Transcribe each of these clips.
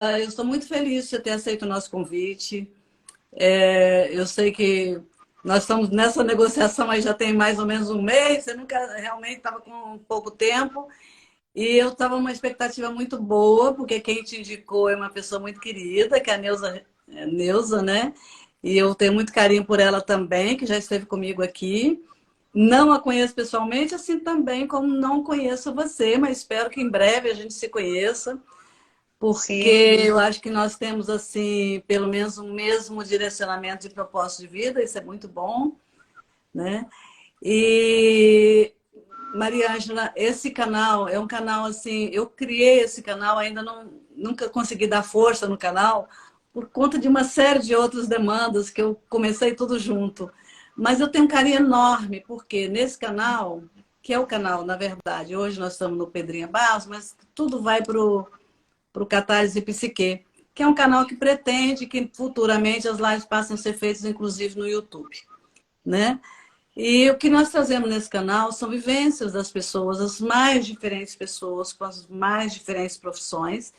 eu estou muito feliz de você ter aceito o nosso convite. Eu sei que nós estamos nessa negociação aí já tem mais ou menos um mês, você nunca realmente estava com pouco tempo, e eu estava numa expectativa muito boa, porque quem te indicou é uma pessoa muito querida, que é a Neuza, né? E eu tenho muito carinho por ela também, que já esteve comigo aqui. Não a conheço pessoalmente, assim também como não conheço você, mas espero que em breve a gente se conheça, porque Sim. eu acho que nós temos, assim, pelo menos um mesmo direcionamento de propósito de vida, isso é muito bom, né? E, Maria Ângela, esse canal é um canal, assim, eu criei esse canal, ainda nunca consegui dar força no canal, por conta de uma série de outras demandas que eu comecei tudo junto. Mas eu tenho um carinho enorme, porque nesse canal, que é o canal, na verdade, hoje nós estamos no Pedrinha Barros, mas tudo vai para o Catarse Psique, que é um canal que pretende que futuramente as lives passem a ser feitas, inclusive, no YouTube, né? E o que nós trazemos nesse canal são vivências das pessoas, as mais diferentes pessoas, com as mais diferentes profissões,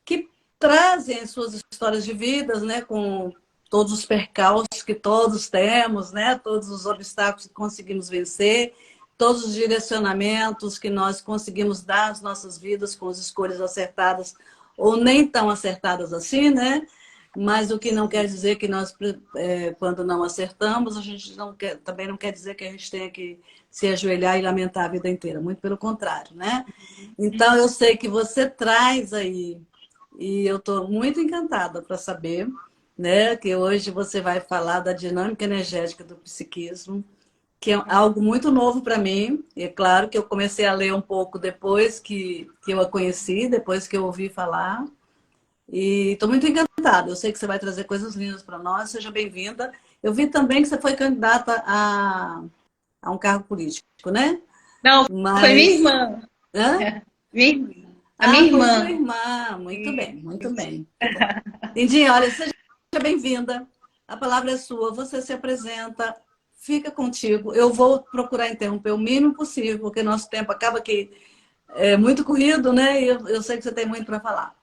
que trazem as suas histórias de vidas, né, com todos os percalços que todos temos, né, todos os obstáculos que conseguimos vencer, todos os direcionamentos que nós conseguimos dar às nossas vidas com as escolhas acertadas ou nem tão acertadas assim, né? Mas o que não quer dizer que nós, quando não acertamos, a gente não quer, também não quer dizer que a gente tenha que se ajoelhar e lamentar a vida inteira, muito pelo contrário, né? Então, eu sei que você traz aí, e eu estou muito encantada para saber, né, que hoje você vai falar da dinâmica energética do psiquismo, que é algo muito novo para mim. E é claro que eu comecei a ler um pouco depois que eu a conheci, depois que eu ouvi falar. E estou muito encantada. Eu sei que você vai trazer coisas lindas para nós. Seja bem-vinda. Eu vi também que você foi candidata a um cargo político, né? Não, foi minha Mas. irmã. Hã? A minha Ah, foi sua irmã. irmã. Muito Isso. bem, muito bem. Muito bom. Lindinha, olha, seja bem-vinda. A palavra é sua. Você se apresenta, fica contigo. Eu vou procurar interromper o mínimo possível, porque nosso tempo acaba que é muito corrido, né? E eu sei que você tem muito para falar.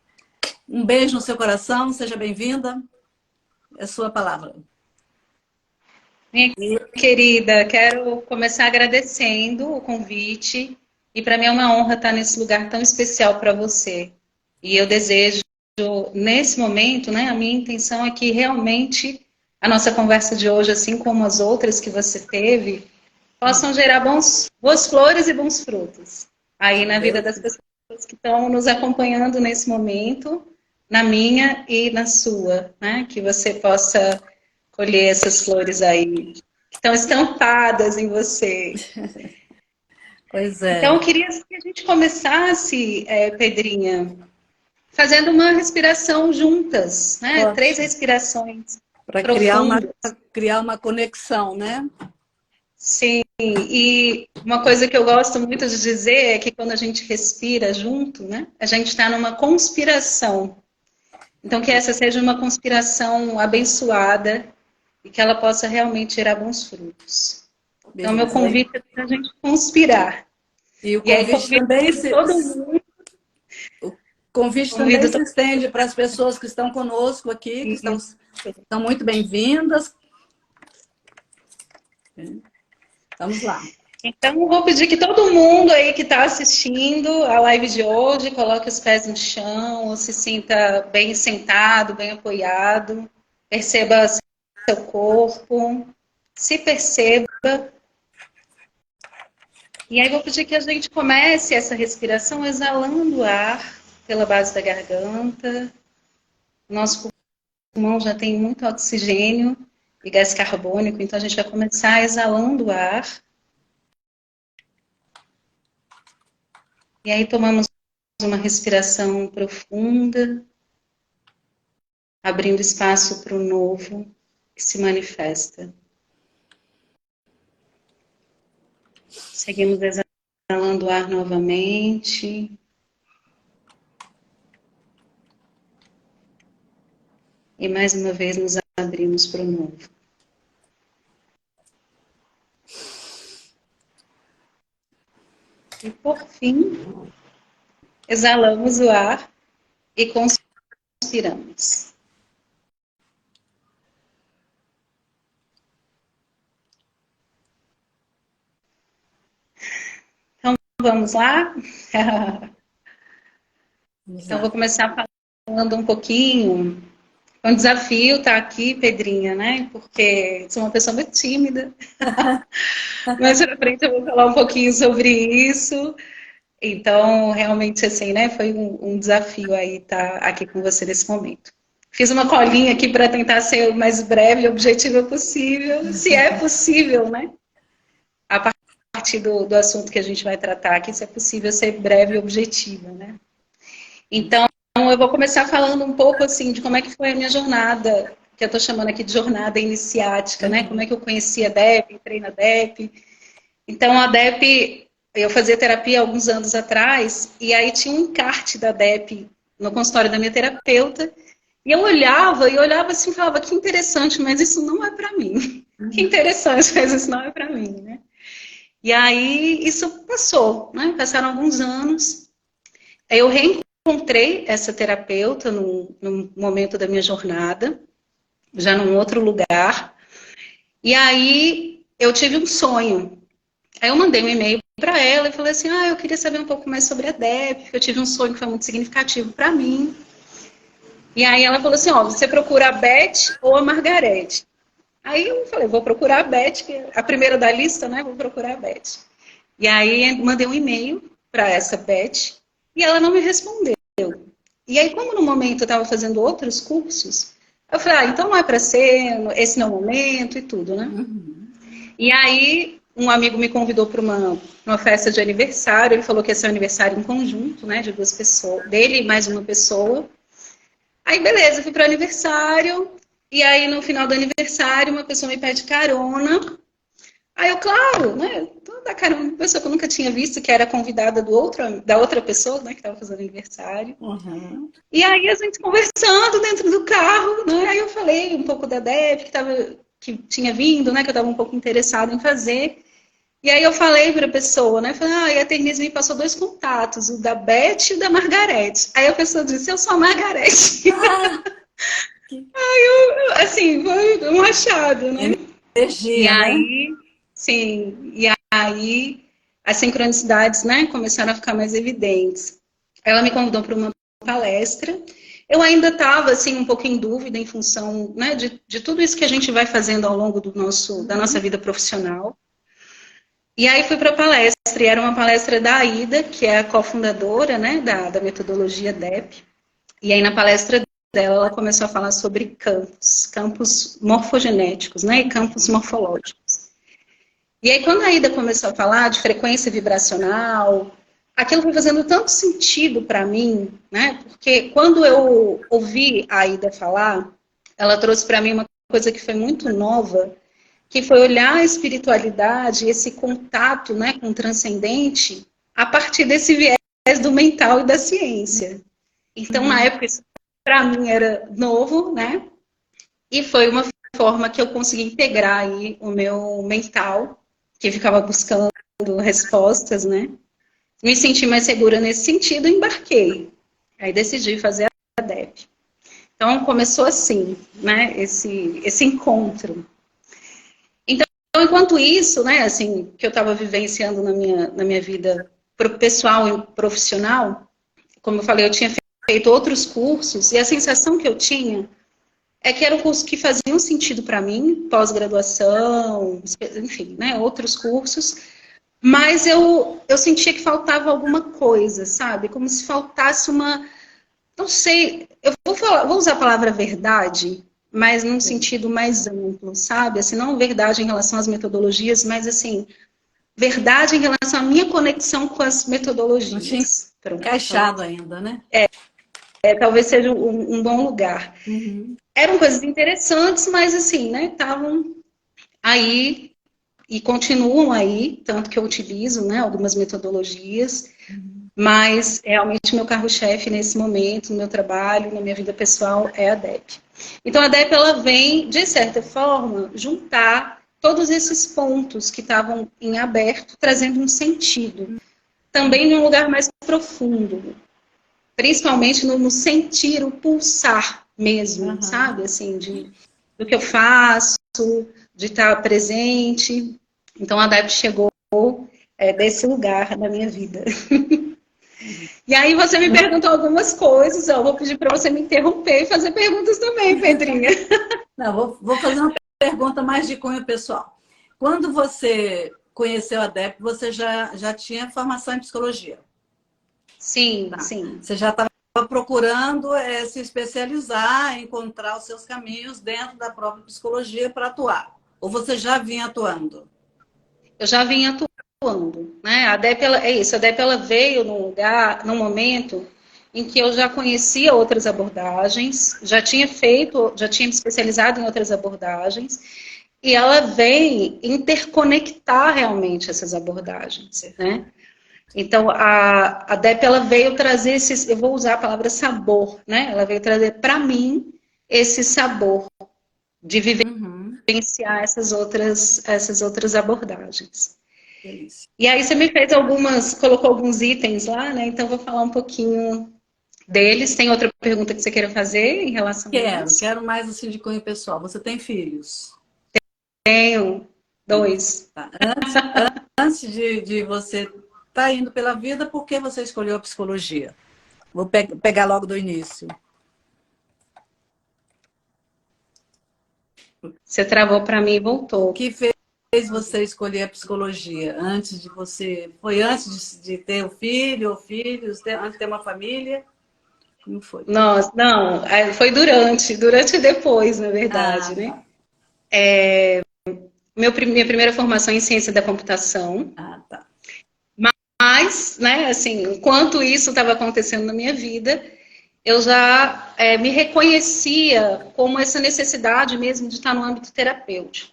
Um beijo no seu coração, seja bem-vinda. É sua palavra. Minha querida, quero começar agradecendo o convite. E para mim é uma honra estar nesse lugar tão especial para você. E eu desejo, nesse momento, né, a minha intenção é que realmente a nossa conversa de hoje, assim como as outras que você teve, possam gerar boas flores e bons frutos aí na vida das pessoas que estão nos acompanhando nesse momento, na minha e na sua, né? Que você possa colher essas flores aí que estão estampadas em você. Pois Então, é. eu queria que a gente começasse, Pedrinha, fazendo uma respiração juntas, né? 3 Ótimo. respirações Para profundas. criar uma conexão, né? Sim, e uma coisa que eu gosto muito de dizer é que quando a gente respira junto, né, a gente está numa conspiração. Então, que essa seja uma conspiração abençoada e que ela possa realmente gerar bons frutos. Então, meu Beleza. convite é para a gente conspirar. E o E aí, convite também o convite também convido se todo estende para as pessoas que estão conosco aqui, que mundo. estão muito bem-vindas. Vamos lá. Então, eu vou pedir que todo mundo aí que está assistindo a live de hoje coloque os pés no chão, ou se sinta bem sentado, bem apoiado, perceba seu corpo, se perceba. E aí, vou pedir que a gente comece essa respiração exalando o ar pela base da garganta. Nosso pulmão já tem muito oxigênio e gás carbônico, então a gente vai começar exalando o ar. E aí, tomamos uma respiração profunda, abrindo espaço para o novo que se manifesta. Seguimos exalando o ar novamente. E mais uma vez nos abrimos para o novo. E por fim, exalamos o ar e pirâmides. Então, vamos lá? Então, vou começar falando um pouquinho. É um desafio estar aqui, Pedrinha, né? Porque sou uma pessoa muito tímida. Mas, na frente, eu vou falar um pouquinho sobre isso. Então, realmente, assim, né? Foi um desafio aí estar aqui com você nesse momento. Fiz uma colinha aqui para tentar ser o mais breve e objetivo possível, se é possível, né? A partir do assunto que a gente vai tratar aqui, se é possível ser breve e objetiva, né? Então, eu vou começar falando um pouco, assim, de como é que foi a minha jornada, que eu estou chamando aqui de jornada iniciática, né? Como é que eu conheci a DEP, entrei na DEP. Então, a DEP, eu fazia terapia há alguns anos atrás, e aí tinha um encarte da DEP no consultório da minha terapeuta, e eu olhava assim e falava, que interessante, mas isso não é para mim. Que interessante, mas isso não é para mim, né? E aí, isso passou, né? Passaram alguns anos. Eu reencontrei essa terapeuta num momento da minha jornada, já num outro lugar. E aí, eu tive um sonho. Aí eu mandei um e-mail para ela e falei assim, eu queria saber um pouco mais sobre a DEP, porque eu tive um sonho que foi muito significativo para mim. E aí ela falou assim, você procura a Beth ou a Margarete? Aí eu falei, vou procurar a Beth, que é a primeira da lista, né? Vou procurar a Beth. E aí mandei um e-mail para essa Beth e ela não me respondeu. E aí, como no momento eu estava fazendo outros cursos, eu falei, então não é para ser, esse não é o momento e tudo, né? E aí, um amigo me convidou para uma festa de aniversário, ele falou que ia ser um aniversário em conjunto, né, de 2 pessoas, dele e mais uma pessoa. Aí, beleza, fui para o aniversário, e aí no final do aniversário, uma pessoa me pede carona. Aí eu, claro, né, toda carona, uma pessoa que eu nunca tinha visto, que era convidada da outra pessoa, né, que estava fazendo aniversário. Uhum. E aí a gente conversando dentro do carro, né, aí eu falei um pouco da DEP, que tinha vindo, né, que eu estava um pouco interessada em fazer. E aí eu falei para a pessoa, né, falei, a Ternize me passou 2 contatos, o da Beth e o da Margarete. Aí a pessoa disse, eu sou a Margarete. Aí assim, foi um achado, né? E Energia, né? aí, sim, e aí as sincronicidades, né, começaram a ficar mais evidentes. Ela me convidou para uma palestra. Eu ainda estava, assim, um pouco em dúvida em função, né, de tudo isso que a gente vai fazendo ao longo da nossa vida profissional. E aí fui para a palestra, e era uma palestra da Aida, que é a cofundadora, né, da metodologia DEP. E aí na palestra dela, ela começou a falar sobre campos morfogenéticos, né, e campos morfológicos. E aí quando a Aida começou a falar de frequência vibracional, aquilo foi fazendo tanto sentido para mim, né, porque quando eu ouvi a Aida falar, ela trouxe para mim uma coisa que foi muito nova, que foi olhar a espiritualidade, esse contato, né, com o transcendente, a partir desse viés do mental e da ciência. Então, na época, isso para mim era novo, né? E foi uma forma que eu consegui integrar aí o meu mental, que ficava buscando respostas, né? Me senti mais segura nesse sentido e embarquei. Aí decidi fazer a DEP. Então, começou assim, né? Esse encontro. Então, enquanto isso, né, assim, que eu estava vivenciando na minha vida pessoal e profissional, como eu falei, eu tinha feito outros cursos, e a sensação que eu tinha é que eram cursos que faziam sentido para mim, pós-graduação, enfim, né, outros cursos, mas eu sentia que faltava alguma coisa, sabe? Como se faltasse não sei, eu vou usar a palavra verdade, mas num sentido mais amplo, sabe? Assim, não verdade em relação às metodologias, mas assim, verdade em relação à minha conexão com as Não tinha metodologias. Pronto. encaixado ainda, né? Talvez seja um bom lugar. Uhum. Eram coisas interessantes, mas assim, né, estavam aí e continuam aí, tanto que eu utilizo, né, algumas metodologias, mas realmente meu carro-chefe nesse momento, no meu trabalho, na minha vida pessoal, é a DEP. Então a DEP, ela vem, de certa forma, juntar todos esses pontos que estavam em aberto, trazendo um sentido, também em um lugar mais profundo. principalmente no sentir, o pulsar mesmo, sabe? Assim, do que eu faço, de estar presente. Então, a DEP chegou desse lugar na minha vida. E aí você me perguntou algumas coisas, eu vou pedir para você me interromper e fazer perguntas também, Pedrinha. Não, vou fazer uma pergunta mais de cunho pessoal. Quando você conheceu a DEP, você já tinha formação em psicologia? Sim, Tá. sim. Você já estava procurando se especializar, encontrar os seus caminhos dentro da própria psicologia para atuar? Ou você já vinha atuando? Eu já vinha atuando, né? A DEP, é isso, a DEP ela veio num momento em que eu já conhecia outras abordagens, já tinha me especializado em outras abordagens, e ela vem interconectar realmente essas abordagens, né? Então, a DEP, ela veio trazer eu vou usar a palavra sabor, né? Ela veio trazer para mim esse sabor de vivenciar essas outras abordagens. Delícia. E aí você me colocou alguns itens lá, né? Então, vou falar um pouquinho deles. Tem outra pergunta que você queira fazer em relação a isso? Quero mais assim de cunho pessoal. Você tem filhos? Tenho 2. Tá. Antes de você estar indo pela vida, por que você escolheu a psicologia? Vou pegar logo do início. Você travou para mim e voltou. O que fez você escolher a psicologia? Antes de você. Foi antes de ter o filho ou filhos, antes de ter uma família? Como foi? Nossa, não, foi durante e depois, na verdade, Ah, né? tá. Minha primeira formação em ciência da computação, Ah, tá. mas, né, assim, enquanto isso estava acontecendo na minha vida, eu já me reconhecia como essa necessidade mesmo de estar no âmbito terapêutico,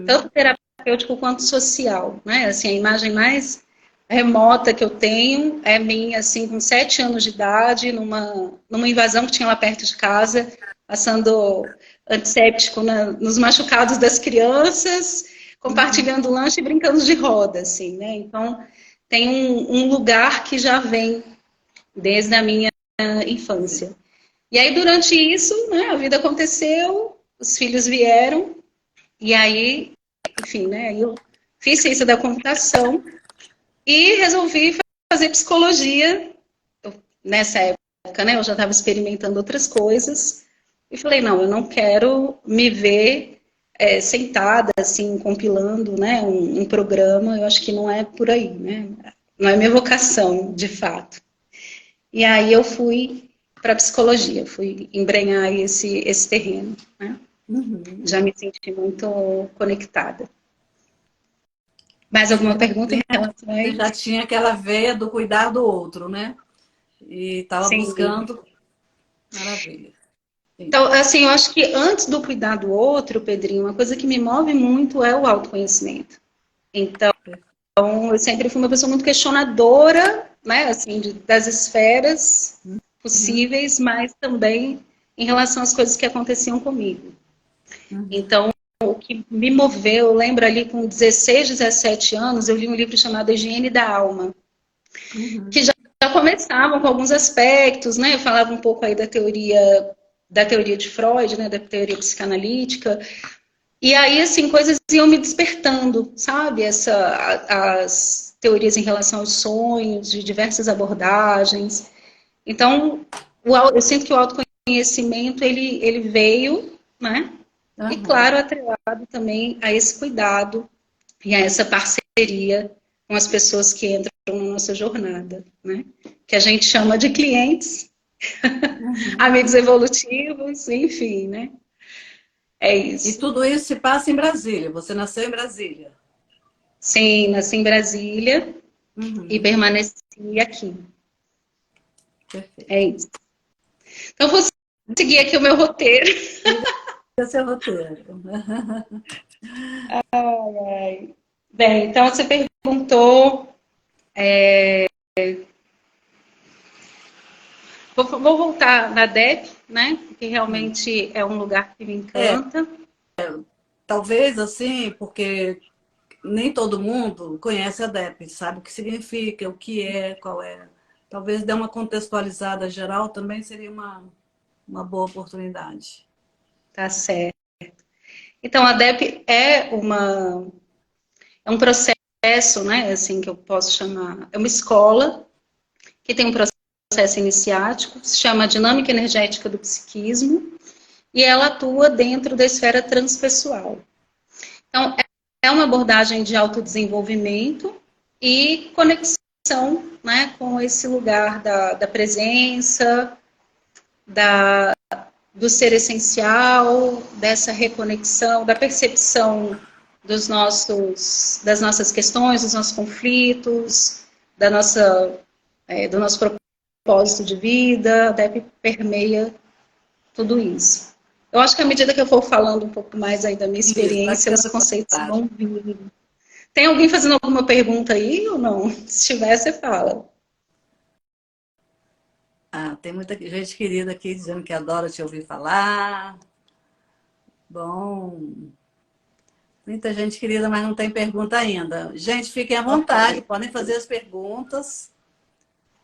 tanto terapêutico quanto social, né? Assim, a imagem mais remota que eu tenho é minha, assim, com 7 anos de idade, numa invasão que tinha lá perto de casa, passando antisséptico nos machucados das crianças, compartilhando lanche e brincando de roda, assim, né? Então, tem um lugar que já vem desde a minha infância. E aí, durante isso, né, a vida aconteceu, os filhos vieram, e aí, enfim, né, eu fiz ciência da computação e resolvi fazer psicologia. Nessa época, né, eu já estava experimentando outras coisas, e falei, não, eu não quero me ver sentada, assim, compilando, né, um programa, eu acho que não é por aí, né, não é minha vocação, de fato. E aí eu fui para psicologia, fui embrenhar esse terreno, né? Já me senti muito conectada. Mais alguma pergunta em relação a Você já isso? tinha aquela veia do cuidar do outro, né? E estava Sim. buscando. Maravilha. Sim. Então, assim, eu acho que antes do cuidar do outro, Pedrinho, uma coisa que me move muito é o autoconhecimento. Então, eu sempre fui uma pessoa muito questionadora, né, assim, das esferas possíveis, mas também em relação às coisas que aconteciam comigo. Então, o que me moveu, eu lembro ali com 16, 17 anos, eu li um livro chamado Higiene da Alma, que já começavam com alguns aspectos, né? Eu falava um pouco aí da teoria de Freud, né? Da teoria psicanalítica. E aí, assim, coisas iam me despertando, sabe? As teorias em relação aos sonhos, de diversas abordagens. Então, eu sinto que o autoconhecimento, ele veio, né? E, claro, atrelado também a esse cuidado e a essa parceria com as pessoas que entram na nossa jornada, né? Que a gente chama de clientes, amigos evolutivos, enfim, né? É E isso. tudo isso se passa em Brasília. Você nasceu em Brasília. Sim, nasci em Brasília e permaneci aqui. Perfeito. É isso. Então, vou seguir aqui o meu roteiro. Esse é o roteiro. Bem, então você perguntou. Vou voltar na DEP, né? Que realmente é um lugar que me encanta. Talvez assim, porque nem todo mundo conhece a DEP, sabe o que significa, o que é, qual é. talvez dar uma contextualizada geral também seria uma boa oportunidade. Tá certo. Então, a DEP é um processo, né, assim, que eu posso chamar, é uma escola que tem um processo iniciático, se chama Dinâmica Energética do Psiquismo, e ela atua dentro da esfera transpessoal. Então, é uma abordagem de autodesenvolvimento e conexão, né, com esse lugar da presença, do ser essencial, dessa reconexão, da percepção das nossas questões, dos nossos conflitos, do nosso propósito de vida, a DEP permeia tudo isso. Eu acho que à medida que eu for falando um pouco mais aí da minha experiência, os conceitos vão vir. Tem alguém fazendo alguma pergunta aí ou não? Se tiver, você fala. Tem muita gente querida aqui dizendo que adora te ouvir falar. Bom, muita gente querida, mas não tem pergunta ainda. Gente, fiquem à vontade, podem fazer as perguntas.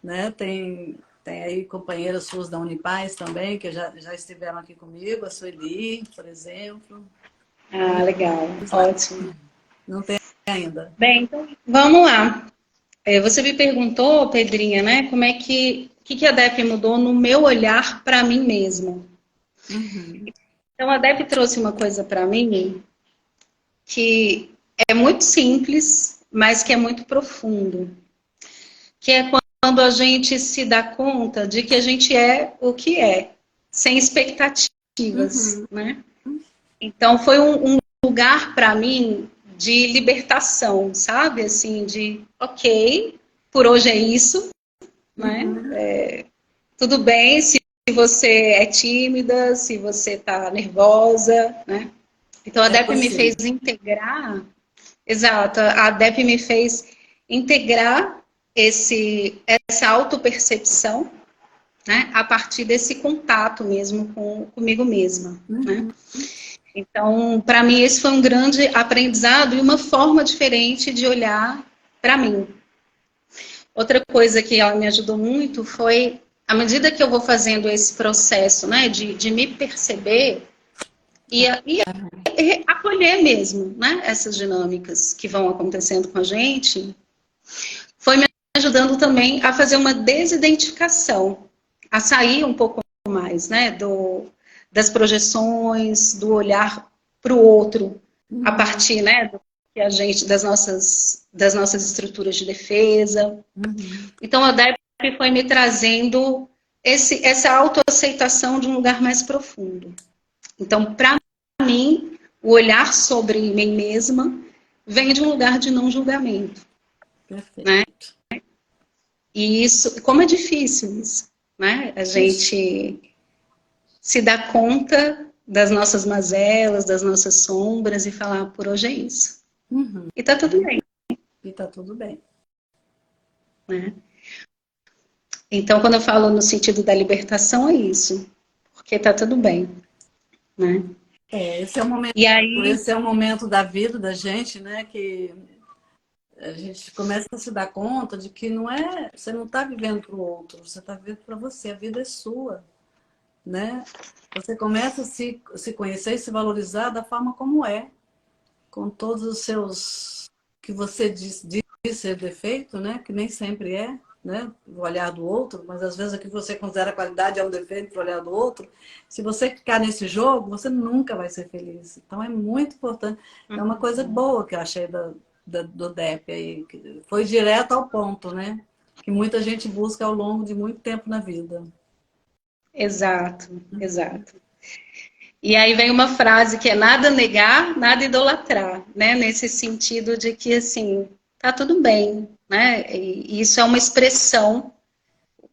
Né? Tem aí companheiras suas da Unipaz também, que já estiveram aqui comigo, a Sueli, por exemplo. Legal, ótimo. Não tem ainda. Bem, então, vamos lá. Você me perguntou, Pedrinha, né, como é que a DEP mudou no meu olhar para mim mesma. Uhum. Então, a DEP trouxe uma coisa para mim que é muito simples, mas que é muito profundo. Que é quando a gente se dá conta de que a gente é o que é, sem expectativas, né? Então, foi um lugar para mim de libertação, sabe? Assim, de, ok, por hoje é isso, né? Tudo bem se você é tímida, se você está nervosa, né? Então, a DEP me fez integrar, exato, a DEP me fez integrar essa autopercepção, né, a partir desse contato mesmo comigo mesma, né? Então, para mim, esse foi um grande aprendizado e uma forma diferente de olhar para mim. Outra coisa que ela me ajudou muito foi, à medida que eu vou fazendo esse processo, né, de me perceber e acolher mesmo, né, essas dinâmicas que vão acontecendo com a gente, foi me ajudando também a fazer uma desidentificação, a sair um pouco mais, né, das projeções, do olhar para o outro, a partir, né, das nossas estruturas de defesa. Então, a DEP foi me trazendo essa autoaceitação de um lugar mais profundo. Então, para mim, o olhar sobre mim mesma vem de um lugar de não julgamento. Perfeito. Né? E isso, como é difícil isso, né? A gente se dá conta das nossas mazelas, das nossas sombras e falar, por hoje é isso. E tá tudo bem. E tá tudo bem. Né? Então, quando eu falo no sentido da libertação, é isso. Porque tá tudo bem. Né? Esse é o momento, esse é o momento da vida da gente, né? Que a gente começa a se dar conta de que você não está vivendo para o outro, você está vivendo para você, a vida é sua. Né? Você começa a se conhecer e se valorizar da forma como é, com todos os seus, que você diz ser defeito, né? Que nem sempre é, né? O olhar do outro, mas às vezes o que você considera qualidade é um defeito para o olhar do outro. Se você ficar nesse jogo, você nunca vai ser feliz. Então é muito importante. É uma coisa boa que eu achei do DEP aí, que foi direto ao ponto, né? Que muita gente busca ao longo de muito tempo na vida. Exato, exato. E aí vem uma frase que é nada negar, nada idolatrar, né? Nesse sentido de que, assim, tá tudo bem, né? E isso é uma expressão,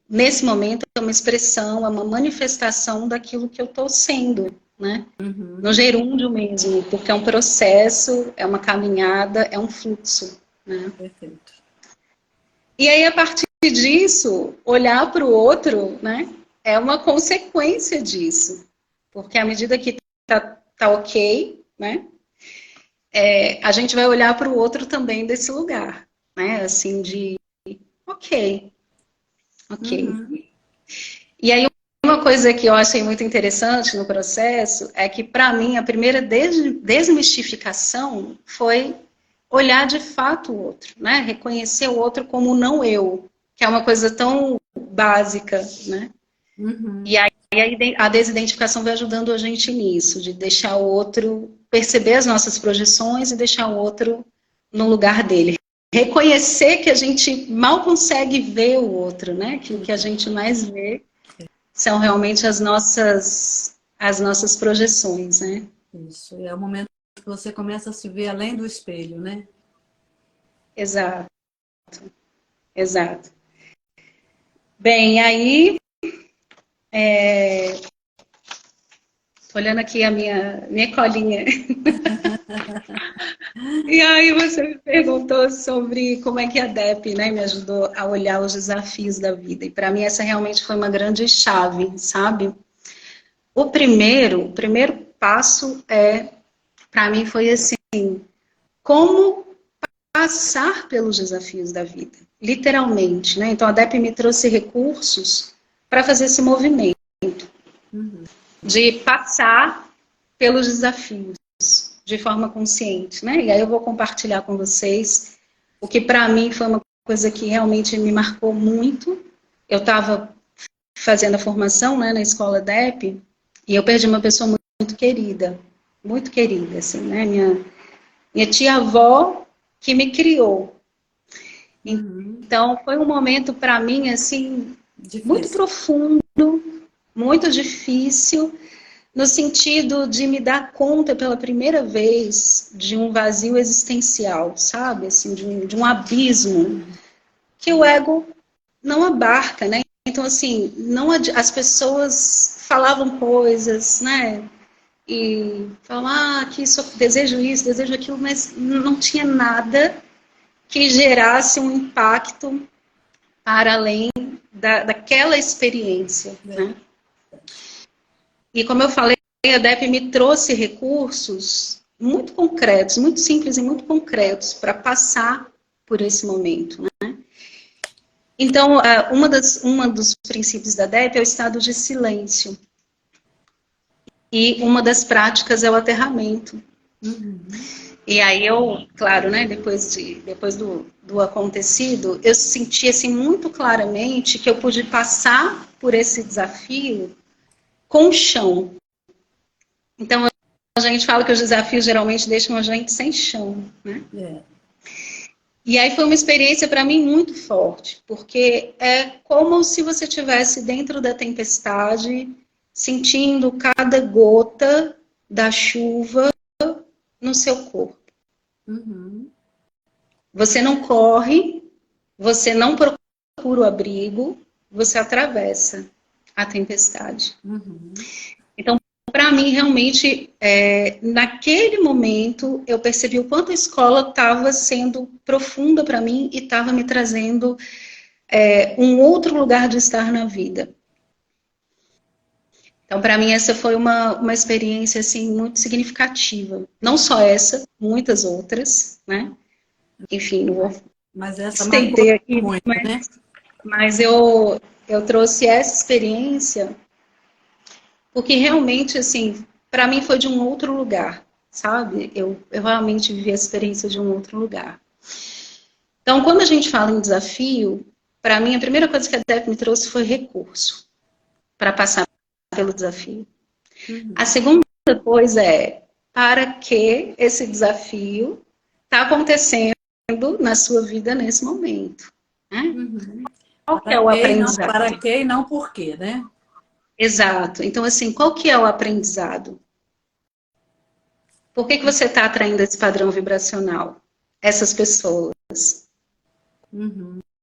nesse momento, é uma expressão, é uma manifestação daquilo que eu tô sendo, né? No gerúndio mesmo, porque é um processo, é uma caminhada, é um fluxo, né? Perfeito. E aí, a partir disso, olhar para o outro, né? É uma consequência disso. Porque à medida que tá ok, né? A gente vai olhar para o outro também desse lugar, né? Assim, de ok, Ok. E aí, uma coisa que eu achei muito interessante no processo é que, para mim, a primeira desmistificação foi olhar de fato o outro, né? Reconhecer o outro como não eu, que é uma coisa tão básica, né? E aí a desidentificação vai ajudando a gente nisso, de deixar o outro perceber as nossas projeções e deixar o outro no lugar dele. Reconhecer que a gente mal consegue ver o outro, né? Que o que a gente mais vê são realmente as nossas projeções, né? Isso, é o momento que você começa a se ver além do espelho, né? Exato, exato. Bem, aí, tô olhando aqui a minha colinha. E aí você me perguntou sobre como é que a DEP, né, me ajudou a olhar os desafios da vida. E para mim essa realmente foi uma grande chave, sabe? O primeiro passo para mim foi assim, como passar pelos desafios da vida, literalmente, né? Então a DEP me trouxe recursos para fazer esse movimento de passar pelos desafios de forma consciente, né? E aí eu vou compartilhar com vocês o que para mim foi uma coisa que realmente me marcou muito. Eu estava fazendo a formação, né, na escola DEP e eu perdi uma pessoa muito querida, assim, né? Minha tia-avó que me criou. Então foi um momento para mim assim muito Difícil. profundo, muito difícil, no sentido de me dar conta pela primeira vez de um vazio existencial, sabe? Assim, de um abismo que o ego não abarca, né? Então, assim, não as pessoas falavam coisas, né? E falavam, que desejo isso, desejo aquilo, mas não tinha nada que gerasse um impacto para além daquela experiência, né? E como eu falei, a DEP me trouxe recursos muito concretos, muito simples e muito concretos para passar por esse momento, né? Então, uma dos princípios da DEP é o estado de silêncio. E uma das práticas é o aterramento. E aí eu, claro, né, depois do acontecido, eu senti assim muito claramente que eu pude passar por esse desafio com chão. Então, a gente fala que os desafios geralmente deixam a gente sem chão, né? E aí foi uma experiência para mim muito forte, porque é como se você estivesse dentro da tempestade, sentindo cada gota da chuva no seu corpo. Você não corre, você não procura o abrigo, você atravessa a tempestade. Então, para mim, realmente, naquele momento, eu percebi o quanto a escola estava sendo profunda para mim e estava me trazendo um outro lugar de estar na vida. Então, para mim, essa foi uma experiência assim, muito significativa. Não só essa, muitas outras, né? Enfim, não vou Mas essa marcou estender aqui, muito, né? mas eu trouxe essa experiência porque realmente, assim, para mim foi de um outro lugar, sabe? Eu realmente vivi a experiência de um outro lugar. Então, quando a gente fala em desafio, para mim, a primeira coisa que a DEP me trouxe foi recurso para passar pelo desafio. A segunda coisa para que esse desafio está acontecendo na sua vida nesse momento, né? Qual que é o aprendizado? Para quê e não por quê, né? Exato. Então, assim, qual que é o aprendizado? Por que você está atraindo esse padrão vibracional? Essas pessoas.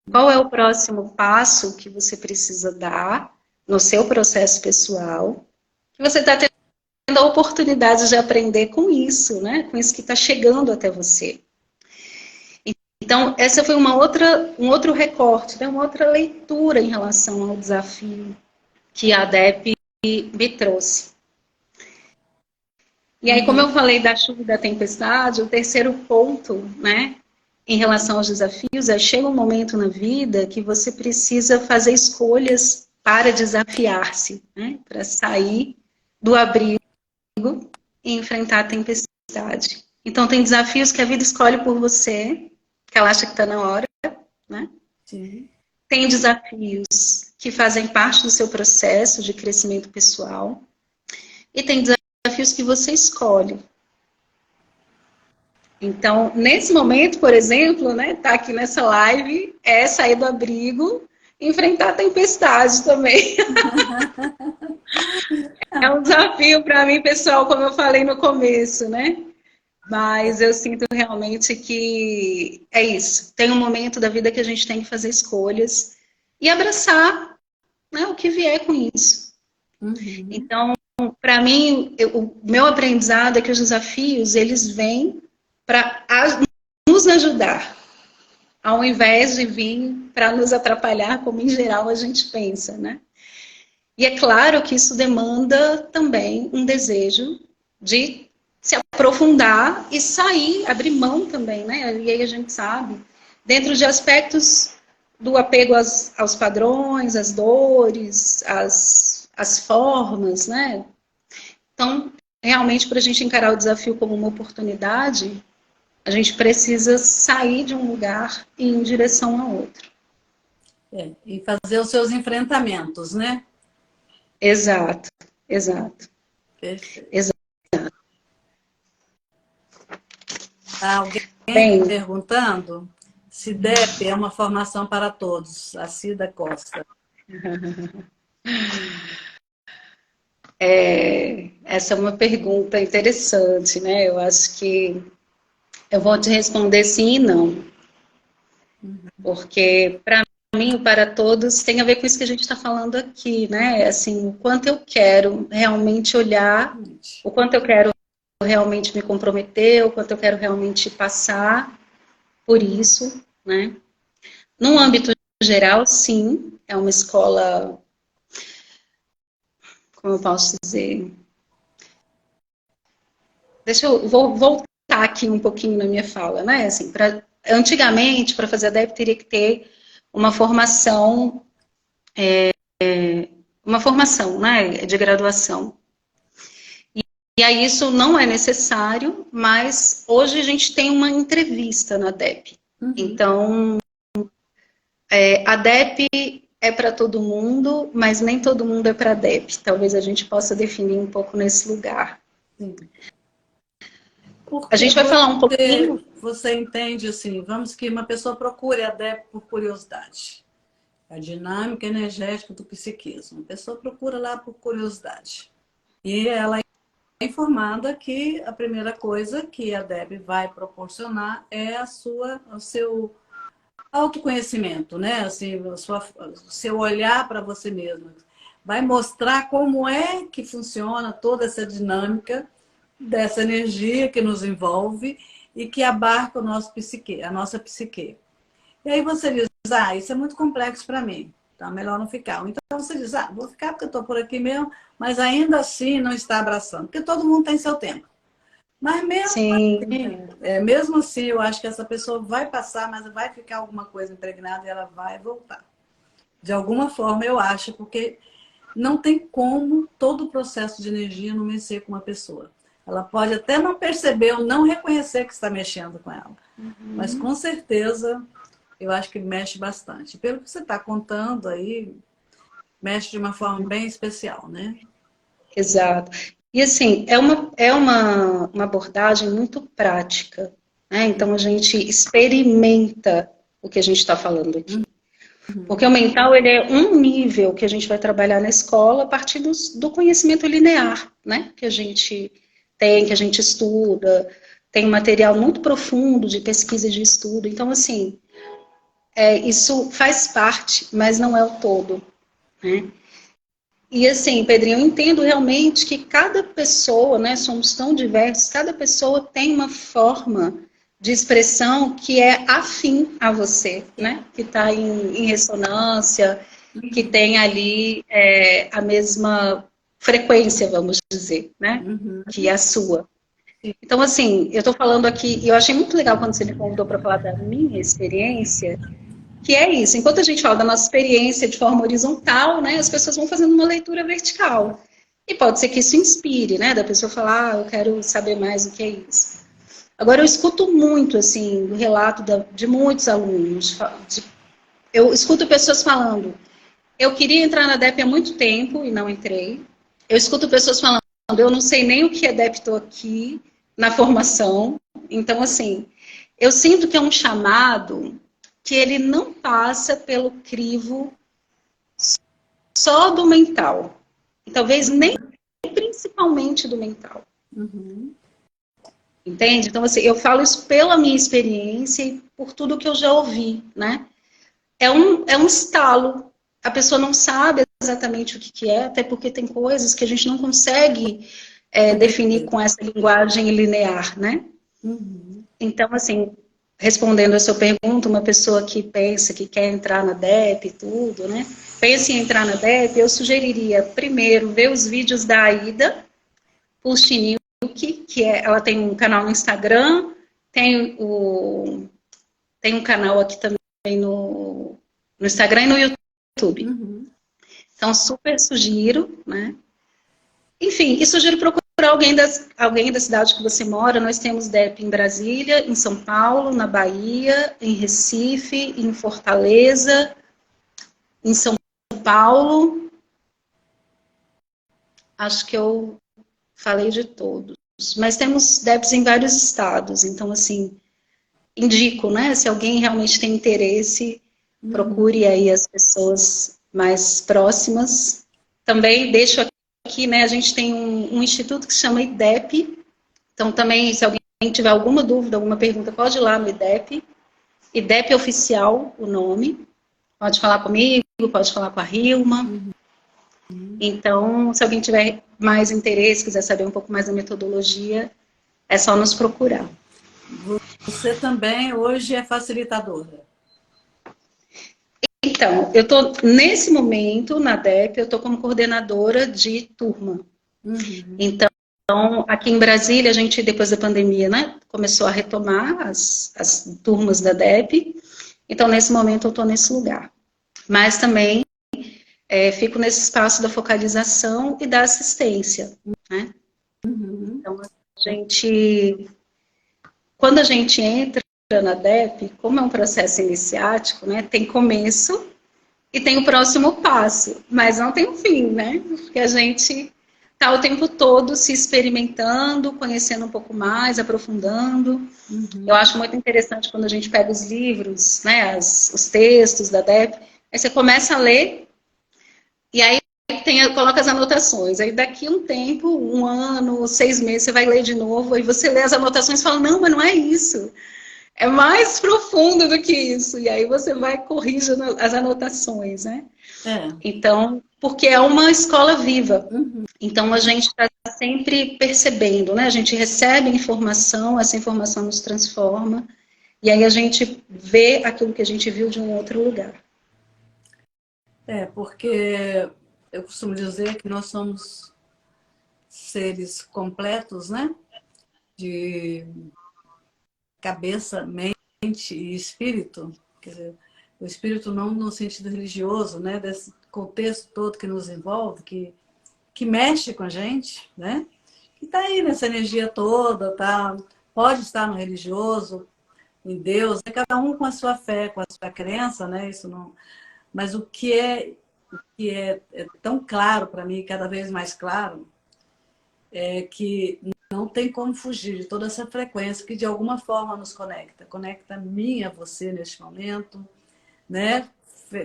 Qual é o próximo passo que você precisa dar no seu processo pessoal? Que você está tendo a oportunidade de aprender com isso, né? Com isso que está chegando até você. Então, essa foi um outro recorte, né? Uma outra leitura em relação ao desafio que a DEP me trouxe. E aí, como eu falei da chuva e da tempestade, o terceiro ponto, né, em relação aos desafios é chega um momento na vida que você precisa fazer escolhas para desafiar-se, né? Para sair do abrigo e enfrentar a tempestade. Então tem desafios que a vida escolhe por você, que ela acha que está na hora, né? Sim. Tem desafios que fazem parte do seu processo de crescimento pessoal e tem desafios que você escolhe. Então, nesse momento, por exemplo, né, tá aqui nessa live, é sair do abrigo e enfrentar a tempestade também. É um desafio para mim, pessoal, como eu falei no começo, né? Mas eu sinto realmente que é isso. Tem um momento da vida que a gente tem que fazer escolhas e abraçar, né, o que vier com isso. Uhum. Então, para mim, o meu aprendizado é que os desafios, eles vêm para nos ajudar, ao invés de vir para nos atrapalhar, como em geral a gente pensa, né? E é claro que isso demanda também um desejo de se aprofundar e sair, abrir mão também, né? E aí a gente sabe, dentro de aspectos do apego aos padrões, às dores, às formas, né? Então, realmente, para a gente encarar o desafio como uma oportunidade, a gente precisa sair de um lugar e ir em direção a outro. E fazer os seus enfrentamentos, né? Exato, exato. Perfeito. Exato. Alguém Bem, perguntando se DEP é uma formação para todos, a Cida Costa. essa é uma pergunta interessante, né? Eu acho que eu vou te responder sim e não. Porque, para mim, o para todos tem a ver com isso que a gente está falando aqui, né? Assim, o quanto eu quero realmente olhar, o quanto eu quero realmente me comprometer, o quanto eu quero realmente passar por isso, né? Num âmbito geral, sim, é uma escola, como eu posso dizer... vou voltar aqui um pouquinho na minha fala, né? Assim, antigamente, para fazer a DEP, teria que ter uma formação, né, de graduação. E aí isso não é necessário, mas hoje a gente tem uma entrevista na DEP. Uhum. Então, a DEP é para todo mundo, mas nem todo mundo é para a DEP. Talvez a gente possa definir um pouco nesse lugar. Sim. A gente vai falar um pouquinho... Você entende assim, vamos que uma pessoa procure a DEP por curiosidade. A dinâmica energética do psiquismo. A pessoa procura lá por curiosidade. E ela é informada que a primeira coisa que a DEP vai proporcionar é o seu autoconhecimento, né? Assim, o seu olhar para você mesma. Vai mostrar como é que funciona toda essa dinâmica dessa energia que nos envolve e que abarca o nosso psique, a nossa psique. E aí você diz, isso é muito complexo para mim, então é melhor não ficar. Então você diz, vou ficar porque eu estou por aqui mesmo, mas ainda assim não está abraçando, porque todo mundo tem seu tempo. Mas mesmo assim, eu acho que essa pessoa vai passar, mas vai ficar alguma coisa impregnada e ela vai voltar. De alguma forma, eu acho, porque não tem como todo o processo de energia não mexer com uma pessoa. Ela pode até não perceber ou não reconhecer que está mexendo com ela. Uhum. Mas, com certeza, eu acho que mexe bastante. Pelo que você está contando aí, mexe de uma forma bem especial, né? Exato. E, assim, é uma abordagem muito prática, né? Então, a gente experimenta o que a gente está falando aqui. Uhum. Porque o mental, ele é um nível que a gente vai trabalhar na escola a partir do conhecimento linear, né? Que a gente tem, que a gente estuda, tem um material muito profundo de pesquisa e de estudo. Então, assim, isso faz parte, mas não é o todo, né? E assim, Pedrinho, eu entendo realmente que cada pessoa, né, somos tão diversos, cada pessoa tem uma forma de expressão que é afim a você, né? Que está em ressonância, que tem ali a mesma frequência, vamos dizer, né? Que a sua. Então, assim, eu estou falando aqui, e eu achei muito legal quando você me convidou para falar da minha experiência, que é isso, enquanto a gente fala da nossa experiência de forma horizontal, né, as pessoas vão fazendo uma leitura vertical. E pode ser que isso inspire, né, da pessoa falar, eu quero saber mais o que é isso. Agora, eu escuto muito, assim, o relato de muitos alunos. Eu escuto pessoas falando, eu queria entrar na DEP há muito tempo e não entrei. Eu escuto pessoas falando, eu não sei nem o que é DEP, estou aqui na formação. Então, assim, eu sinto que é um chamado que ele não passa pelo crivo só do mental. E talvez nem principalmente do mental. Uhum. Entende? Então, assim, eu falo isso pela minha experiência e por tudo que eu já ouvi, né? É um estalo. A pessoa não sabe exatamente o que é, até porque tem coisas que a gente não consegue definir com essa linguagem linear, né? Uhum. Então, assim, respondendo a sua pergunta, uma pessoa que pensa que quer entrar na DEP e tudo, né? Pensa em entrar na DEP, eu sugeriria primeiro ver os vídeos da Aida Pulchinilk, ela tem um canal no Instagram, tem um canal aqui também no Instagram e no YouTube. Uhum. Então, super sugiro, né? Enfim, e sugiro procurar alguém da cidade que você mora. Nós temos DEP em Brasília, em São Paulo, na Bahia, em Recife, em Fortaleza, em São Paulo. Acho que eu falei de todos. Mas temos DEPs em vários estados. Então, assim, indico, né? Se alguém realmente tem interesse, Uhum. procure aí as pessoas mais próximas. Também deixo aqui, né? A gente tem um instituto que se chama IDEP. Então, também, se alguém tiver alguma dúvida, alguma pergunta, pode ir lá no IDEP. IDEP Oficial, o nome. Pode falar comigo, pode falar com a Rilma. Uhum. Então, se alguém tiver mais interesse, quiser saber um pouco mais da metodologia, é só nos procurar. Você também hoje é facilitadora. Então, eu estou, nesse momento, na DEP, eu estou como coordenadora de turma. Uhum. Então, aqui em Brasília, a gente, depois da pandemia, né, começou a retomar as turmas da DEP. Então, nesse momento, eu estou nesse lugar. Mas também fico nesse espaço da focalização e da assistência, né? Uhum. Então, quando a gente entra na DEP, como é um processo iniciático, né, tem começo e tem o próximo passo, mas não tem um fim, né? Porque a gente está o tempo todo se experimentando, conhecendo um pouco mais, aprofundando. Eu Uhum. acho muito interessante quando a gente pega os livros, né, os textos da DEP, aí você começa a ler e aí coloca as anotações. Aí daqui um tempo, um ano, 6 meses, você vai ler de novo, aí você lê as anotações e fala, não, mas não é isso. É mais profundo do que isso. E aí você vai corrigindo as anotações, né? É. Então, porque é uma escola viva. Uhum. Então, a gente está sempre percebendo, né? A gente recebe informação, essa informação nos transforma, e aí a gente vê aquilo que a gente viu de um outro lugar. Porque eu costumo dizer que nós somos seres completos, né? De cabeça, mente e espírito. Quer dizer, o espírito não no sentido religioso, né? Desse contexto todo que nos envolve, que mexe com a gente, né? Que está aí nessa energia toda, tá? Pode estar no religioso, em Deus, né? Cada um com a sua fé, com a sua crença, né? Isso não. Mas o que é tão claro para mim, cada vez mais claro, é que não tem como fugir de toda essa frequência que de alguma forma nos conecta. Conecta a mim e a você neste momento, né?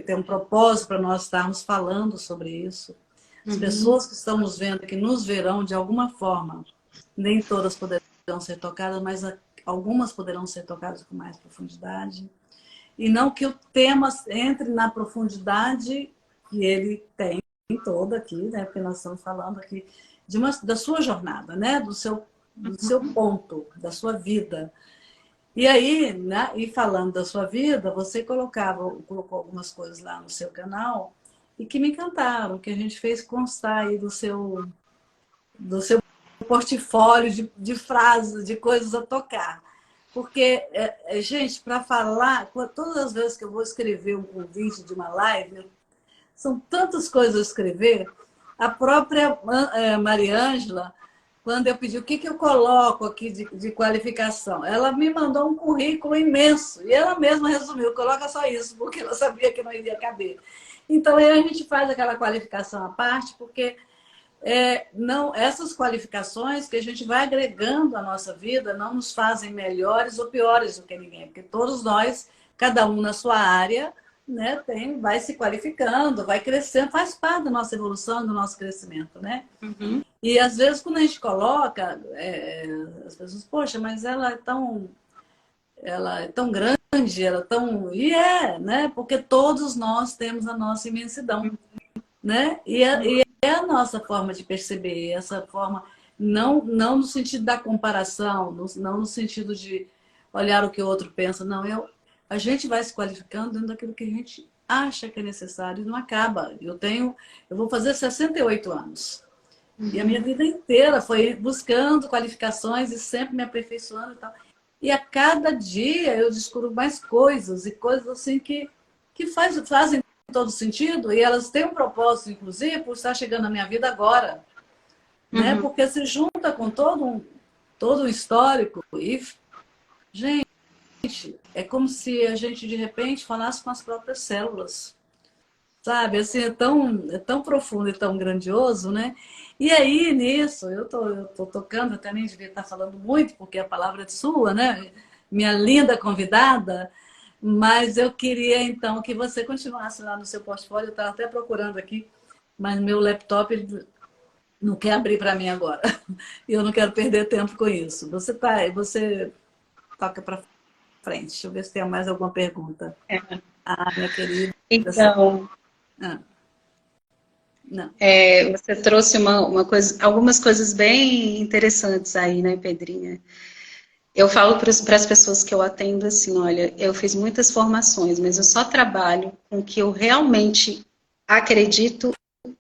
Tem um propósito para nós estarmos falando sobre isso. As Uhum. pessoas que estão nos vendo, que nos verão de alguma forma, nem todas poderão ser tocadas, mas algumas poderão ser tocadas com mais profundidade. E não que o tema entre na profundidade que ele tem toda aqui, né? Porque nós estamos falando aqui da sua jornada, né? Do seu ponto, da sua vida. E aí, né? E falando da sua vida, você colocou algumas coisas lá no seu canal e que me encantaram, que a gente fez constar aí do seu portfólio de frases, de coisas a tocar. Porque, gente, para falar, todas as vezes que eu vou escrever um convite de uma live, são tantas coisas a escrever. A própria Mariângela, quando eu pedi o que eu coloco aqui de qualificação, ela me mandou um currículo imenso. E ela mesma resumiu, coloca só isso, porque ela sabia que não iria caber. Então, aí a gente faz aquela qualificação à parte, porque não, essas qualificações que a gente vai agregando à nossa vida não nos fazem melhores ou piores do que ninguém, porque todos nós, cada um na sua área, né, vai se qualificando, vai crescendo, faz parte da nossa evolução, do nosso crescimento, né? Uhum. E às vezes quando a gente coloca, as pessoas, poxa, mas ela é tão grande, ela é tão... E né? Porque todos nós temos a nossa imensidão, né? E é a nossa forma de perceber, essa forma, não no sentido da comparação, não no sentido de olhar o que o outro pensa, não, a gente vai se qualificando dentro daquilo que a gente acha que é necessário e não acaba. Eu vou fazer 68 anos. E a minha vida inteira foi buscando qualificações e sempre me aperfeiçoando e tal. E a cada dia eu descubro mais coisas, e coisas assim que fazem todo sentido, e elas têm um propósito, inclusive, por estar chegando na minha vida agora. Né? Porque se junta com todo um histórico e, gente, é como se a gente, de repente, falasse com as próprias células. Sabe? Assim, é tão profundo e tão grandioso, né? E aí, nisso, eu tô tocando, até nem devia estar falando muito, porque a palavra é sua, né? Minha linda convidada. Mas eu queria, então, que você continuasse lá no seu portfólio. Eu estava até procurando aqui, mas meu laptop ele não quer abrir para mim agora. E eu não quero perder tempo com isso. Você toca para frente. Deixa eu ver se tem mais alguma pergunta. Minha querida. Então, não. Você trouxe algumas coisas bem interessantes aí, né, Pedrinha? Eu falo para as pessoas que eu atendo assim, olha, eu fiz muitas formações, mas eu só trabalho com o que eu realmente acredito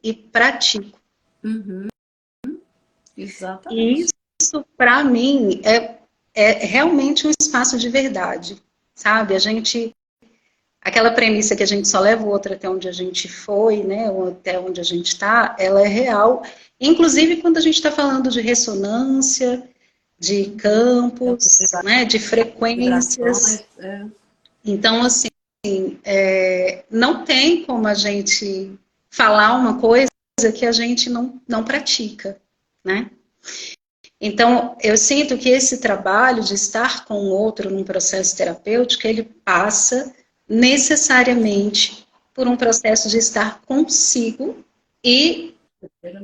e pratico. Exatamente. E isso, para mim, é realmente um espaço de verdade, sabe? Aquela premissa que a gente só leva o outro até onde a gente foi, né, ou até onde a gente está, ela é real. Inclusive quando a gente está falando de ressonância, de campos, né, de frequências. Então, assim, não tem como a gente falar uma coisa que a gente não pratica, né? Então, eu sinto que esse trabalho de estar com o outro num processo terapêutico, ele passa necessariamente por um processo de estar consigo e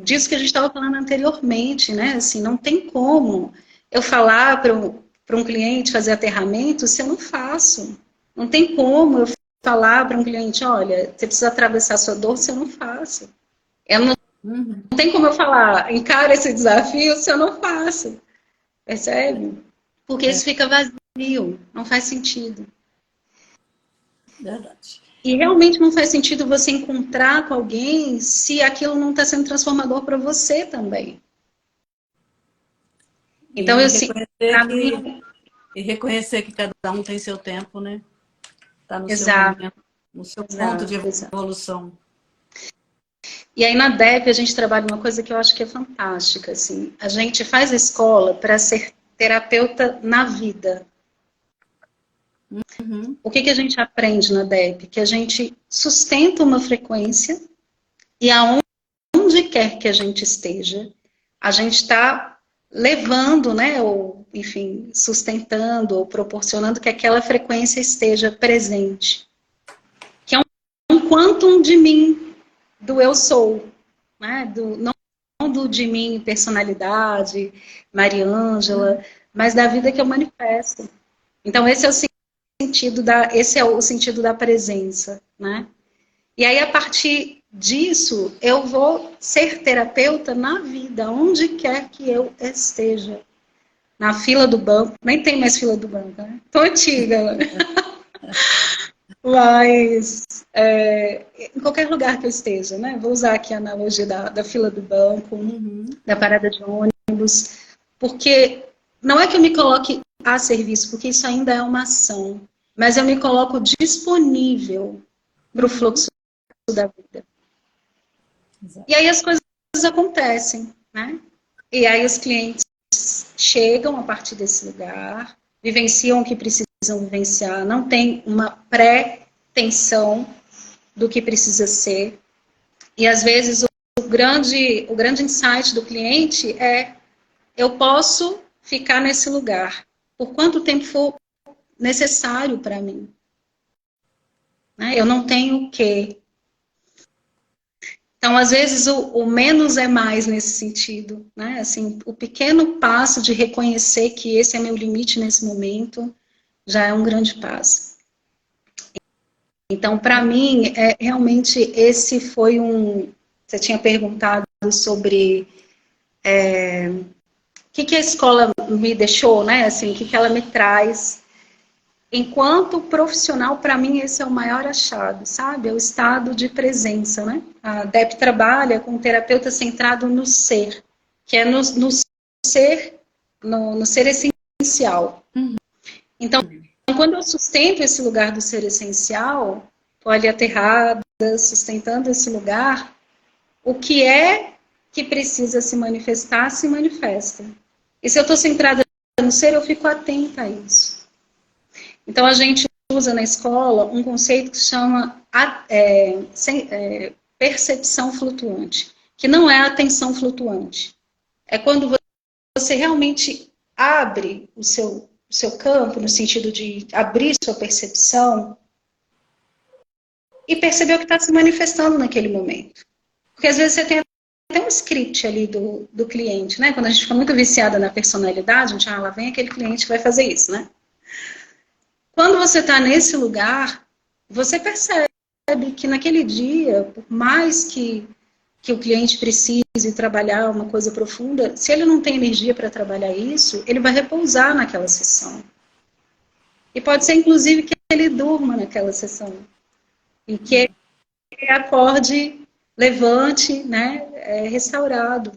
disso que a gente estava falando anteriormente, né? Assim, não tem como eu falar para um cliente fazer aterramento se eu não faço. Não tem como eu falar para um cliente, olha, você precisa atravessar sua dor se eu não faço. Não tem como eu falar, encara esse desafio se eu não faço. Percebe? Porque isso fica vazio, não faz sentido. Verdade. E realmente não faz sentido você encontrar com alguém se aquilo não está sendo transformador para você também. Então, e reconhecer que cada um tem seu tempo, né? Está no seu momento, no seu ponto de evolução. E aí na DEP a gente trabalha uma coisa que eu acho que é fantástica. Assim. A gente faz a escola para ser terapeuta na vida. O que a gente aprende na DEP? Que a gente sustenta uma frequência e aonde quer que a gente esteja, a gente está levando, né, ou, enfim, sustentando ou proporcionando que aquela frequência esteja presente. Que é um quantum de mim, do eu sou, né, não do de mim personalidade, Mariângela, mas da vida que eu manifesto. Então esse é o sentido da presença, né? E aí, a partir disso, eu vou ser terapeuta na vida, onde quer que eu esteja. Na fila do banco, nem tem mais fila do banco, né? Tô antiga. Mas, em qualquer lugar que eu esteja, né? Vou usar aqui a analogia da fila do banco, da parada de ônibus. porque não é que eu me coloque a serviço, porque isso ainda é uma ação, mas eu me coloco disponível para o fluxo da vida. Exato. E aí as coisas acontecem, né? E aí os clientes chegam a partir desse lugar, vivenciam o que precisam vivenciar, não tem uma pré-tensão do que precisa ser. E às vezes o grande insight do cliente é: eu posso ficar nesse lugar por quanto tempo for necessário para mim. Né? Eu não tenho o quê. Então, às vezes, o menos é mais nesse sentido. Né? Assim, o pequeno passo de reconhecer que esse é meu limite nesse momento já é um grande passo. Então, para mim, realmente esse foi um... Você tinha perguntado sobre o que a escola me deixou, né? Assim, o que ela me traz. Enquanto profissional, para mim, esse é o maior achado, sabe? É o estado de presença, né? A DEP trabalha com um terapeuta centrado no ser, que é no ser, no ser essencial. Então, quando eu sustento esse lugar do ser essencial, estou ali aterrada, sustentando esse lugar, o que é que precisa se manifestar, se manifesta. E se eu estou centrada no ser, eu fico atenta a isso. Então, a gente usa na escola um conceito que se chama percepção flutuante, que não é atenção flutuante. É quando você realmente abre o seu campo, no sentido de abrir sua percepção e perceber o que está se manifestando naquele momento. Porque às vezes você tem até um script ali do cliente, né? Quando a gente fica muito viciada na personalidade, a gente, lá vem aquele cliente que vai fazer isso, né? Quando você está nesse lugar, você percebe que naquele dia, por mais que o cliente precise trabalhar uma coisa profunda, se ele não tem energia para trabalhar isso, ele vai repousar naquela sessão. E pode ser, inclusive, que ele durma naquela sessão. E que ele acorde, levante, né, restaurado.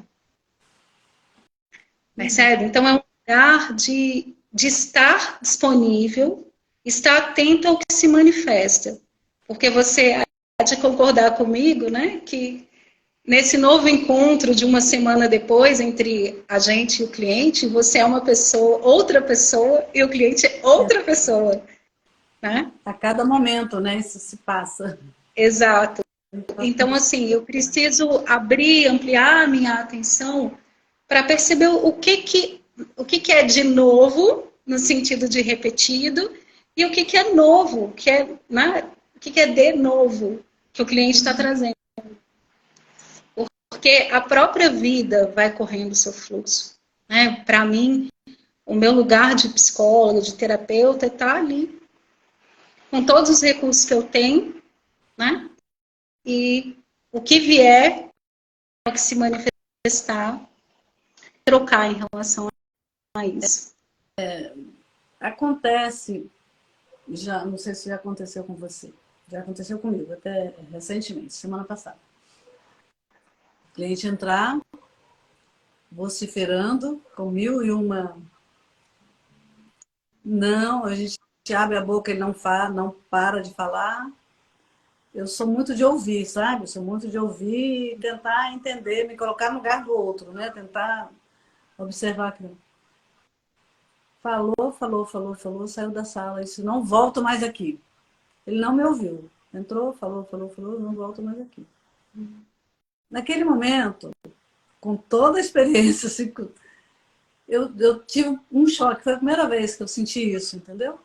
Percebe? Então, é um lugar de estar disponível, estar atento ao que se manifesta. Porque você há de concordar comigo, né, que nesse novo encontro de uma semana depois entre a gente e o cliente, você é uma pessoa, outra pessoa, e o cliente é outra pessoa. Né? A cada momento, né, isso se passa. Exato. Então, assim, eu preciso abrir, ampliar a minha atenção para perceber o que é de novo, no sentido de repetido, e o que é novo, né? O que é de novo que o cliente está trazendo. Porque a própria vida vai correndo o seu fluxo. Né? Para mim, o meu lugar de psicóloga, de terapeuta, está ali. Com todos os recursos que eu tenho, né? E o que vier, o que se manifestar, trocar em relação a isso. Acontece, já não sei se já aconteceu com você, já aconteceu comigo, até recentemente, semana passada. O cliente entrar, vociferando, com 1001... Não, a gente abre a boca, ele não para de falar. Eu sou muito de ouvir, sabe? Eu sou muito de ouvir e tentar entender, me colocar no lugar do outro, né? Tentar observar aquilo. Falou, saiu da sala. Isso, não volto mais aqui. Ele não me ouviu. Entrou, falou, não volto mais aqui. Naquele momento, com toda a experiência, assim, eu tive um choque. Foi a primeira vez que eu senti isso, entendeu?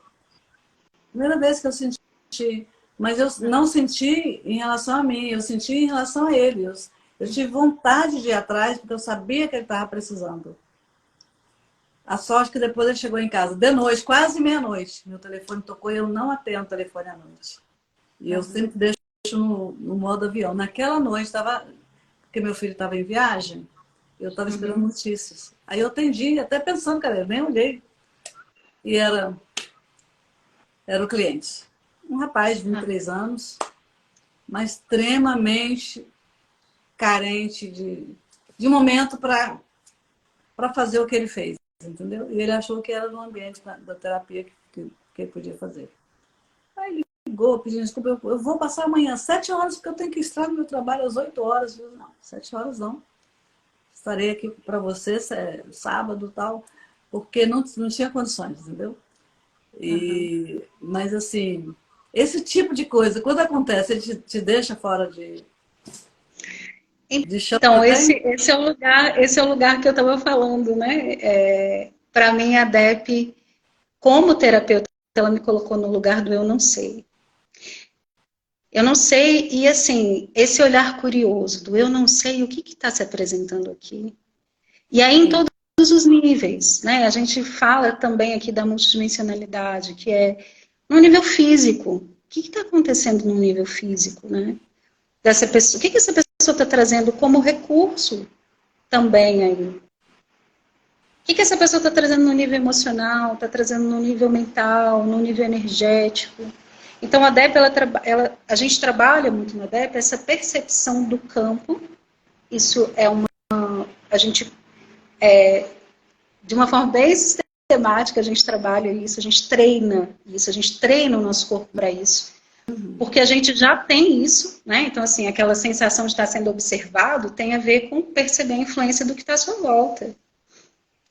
Primeira vez que eu senti. Mas eu não senti em relação a mim, eu senti em relação a ele. Eu tive vontade de ir atrás, porque eu sabia que ele estava precisando. A sorte que depois ele chegou em casa de noite, quase meia-noite. Meu telefone tocou e eu não atendo o telefone à noite. E eu sempre deixo no modo avião. Naquela noite, porque meu filho estava em viagem, eu estava esperando notícias. Aí eu atendi, até pensando, cara, eu nem olhei. E era o cliente. Um rapaz de 23 anos, mas extremamente carente de momento para para fazer o que ele fez, entendeu? E ele achou que era no ambiente da terapia que ele podia fazer. Aí ele ligou, pedindo desculpa, eu vou passar amanhã 7 horas, porque eu tenho que estar no meu trabalho às 8 horas. Eu, não, 7 horas não. Estarei aqui para você sábado e tal, porque não tinha condições, entendeu? Mas assim, esse tipo de coisa, quando acontece, ele te deixa fora de chão Então, também? esse é o lugar que eu estava falando, né? Para mim, a DEP, como terapeuta, ela me colocou no lugar do eu não sei. Eu não sei, e assim, esse olhar curioso do eu não sei, o que está se apresentando aqui? E aí, em Sim. todos os níveis, né? A gente fala também aqui da multidimensionalidade, que é no nível físico. O que está acontecendo no nível físico, né? Dessa pessoa, o que essa pessoa está trazendo como recurso também aí? O que essa pessoa está trazendo no nível emocional, está trazendo no nível mental, no nível energético? Então, a DEP, a gente trabalha muito na DEP essa percepção do campo. Isso é a gente, de uma forma bem sistemática, a gente trabalha isso, a gente treina o nosso corpo para isso. Porque a gente já tem isso, né? Então, assim, aquela sensação de estar sendo observado tem a ver com perceber a influência do que está à sua volta.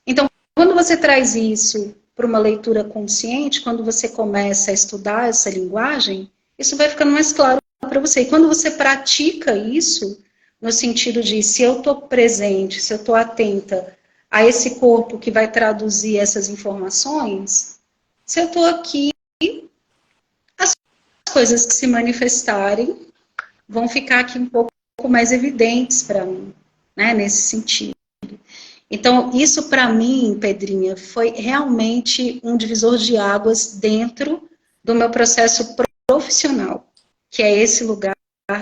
Então, quando você traz isso para uma leitura consciente, quando você começa a estudar essa linguagem, isso vai ficando mais claro para você. E quando você pratica isso, no sentido de se eu estou presente, se eu estou atenta a esse corpo que vai traduzir essas informações, se eu estou aqui, as coisas que se manifestarem vão ficar aqui um pouco mais evidentes para mim, né, nesse sentido. Então, isso para mim, Pedrinha, foi realmente um divisor de águas dentro do meu processo profissional, que é esse lugar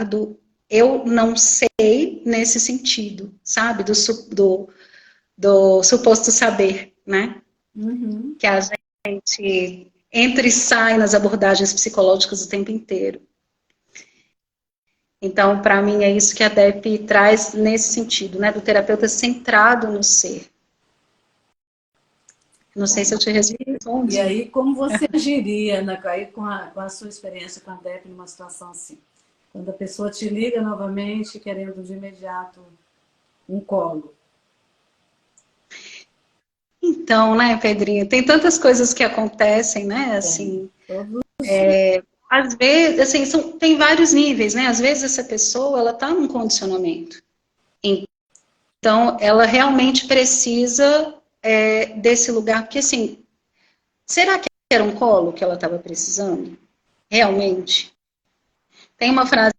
do eu não sei nesse sentido, sabe? Do suposto saber, né? Uhum. Que a gente entra e sai nas abordagens psicológicas o tempo inteiro. Então, para mim, é isso que a DEP traz nesse sentido, né? Do terapeuta centrado no ser. Não sei se eu te E respondi. aí, como você agiria, né, aí com a sua experiência com a DEP numa situação assim? Quando a pessoa te liga novamente, querendo de imediato um colo. Então, né, Pedrinho, tem tantas coisas que acontecem, né, assim, Todos os dias. às vezes, assim, tem vários níveis, né, às vezes essa pessoa, ela tá num condicionamento, então, ela realmente precisa desse lugar, porque, assim, será que era um colo que ela estava precisando? Realmente? Tem uma frase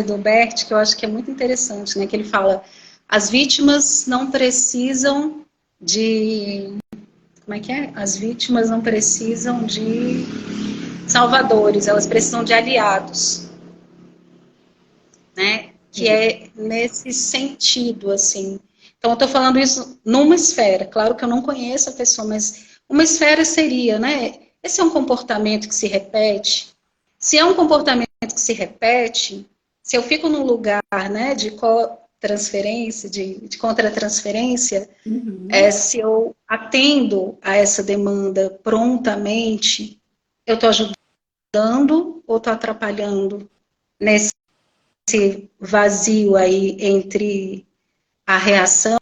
do Bert que eu acho que é muito interessante, né, que ele fala, as vítimas não precisam de... Como é que é? As vítimas não precisam de salvadores, elas precisam de aliados, né? Que é nesse sentido, assim. Então, eu estou falando isso numa esfera. Claro que eu não conheço a pessoa, mas uma esfera seria, né? Esse é um comportamento que se repete. Se é um comportamento que se repete, se eu fico num lugar, né, de transferência, de contra-transferência, se eu atendo a essa demanda prontamente, eu estou ajudando ou estou atrapalhando nesse vazio aí entre a reação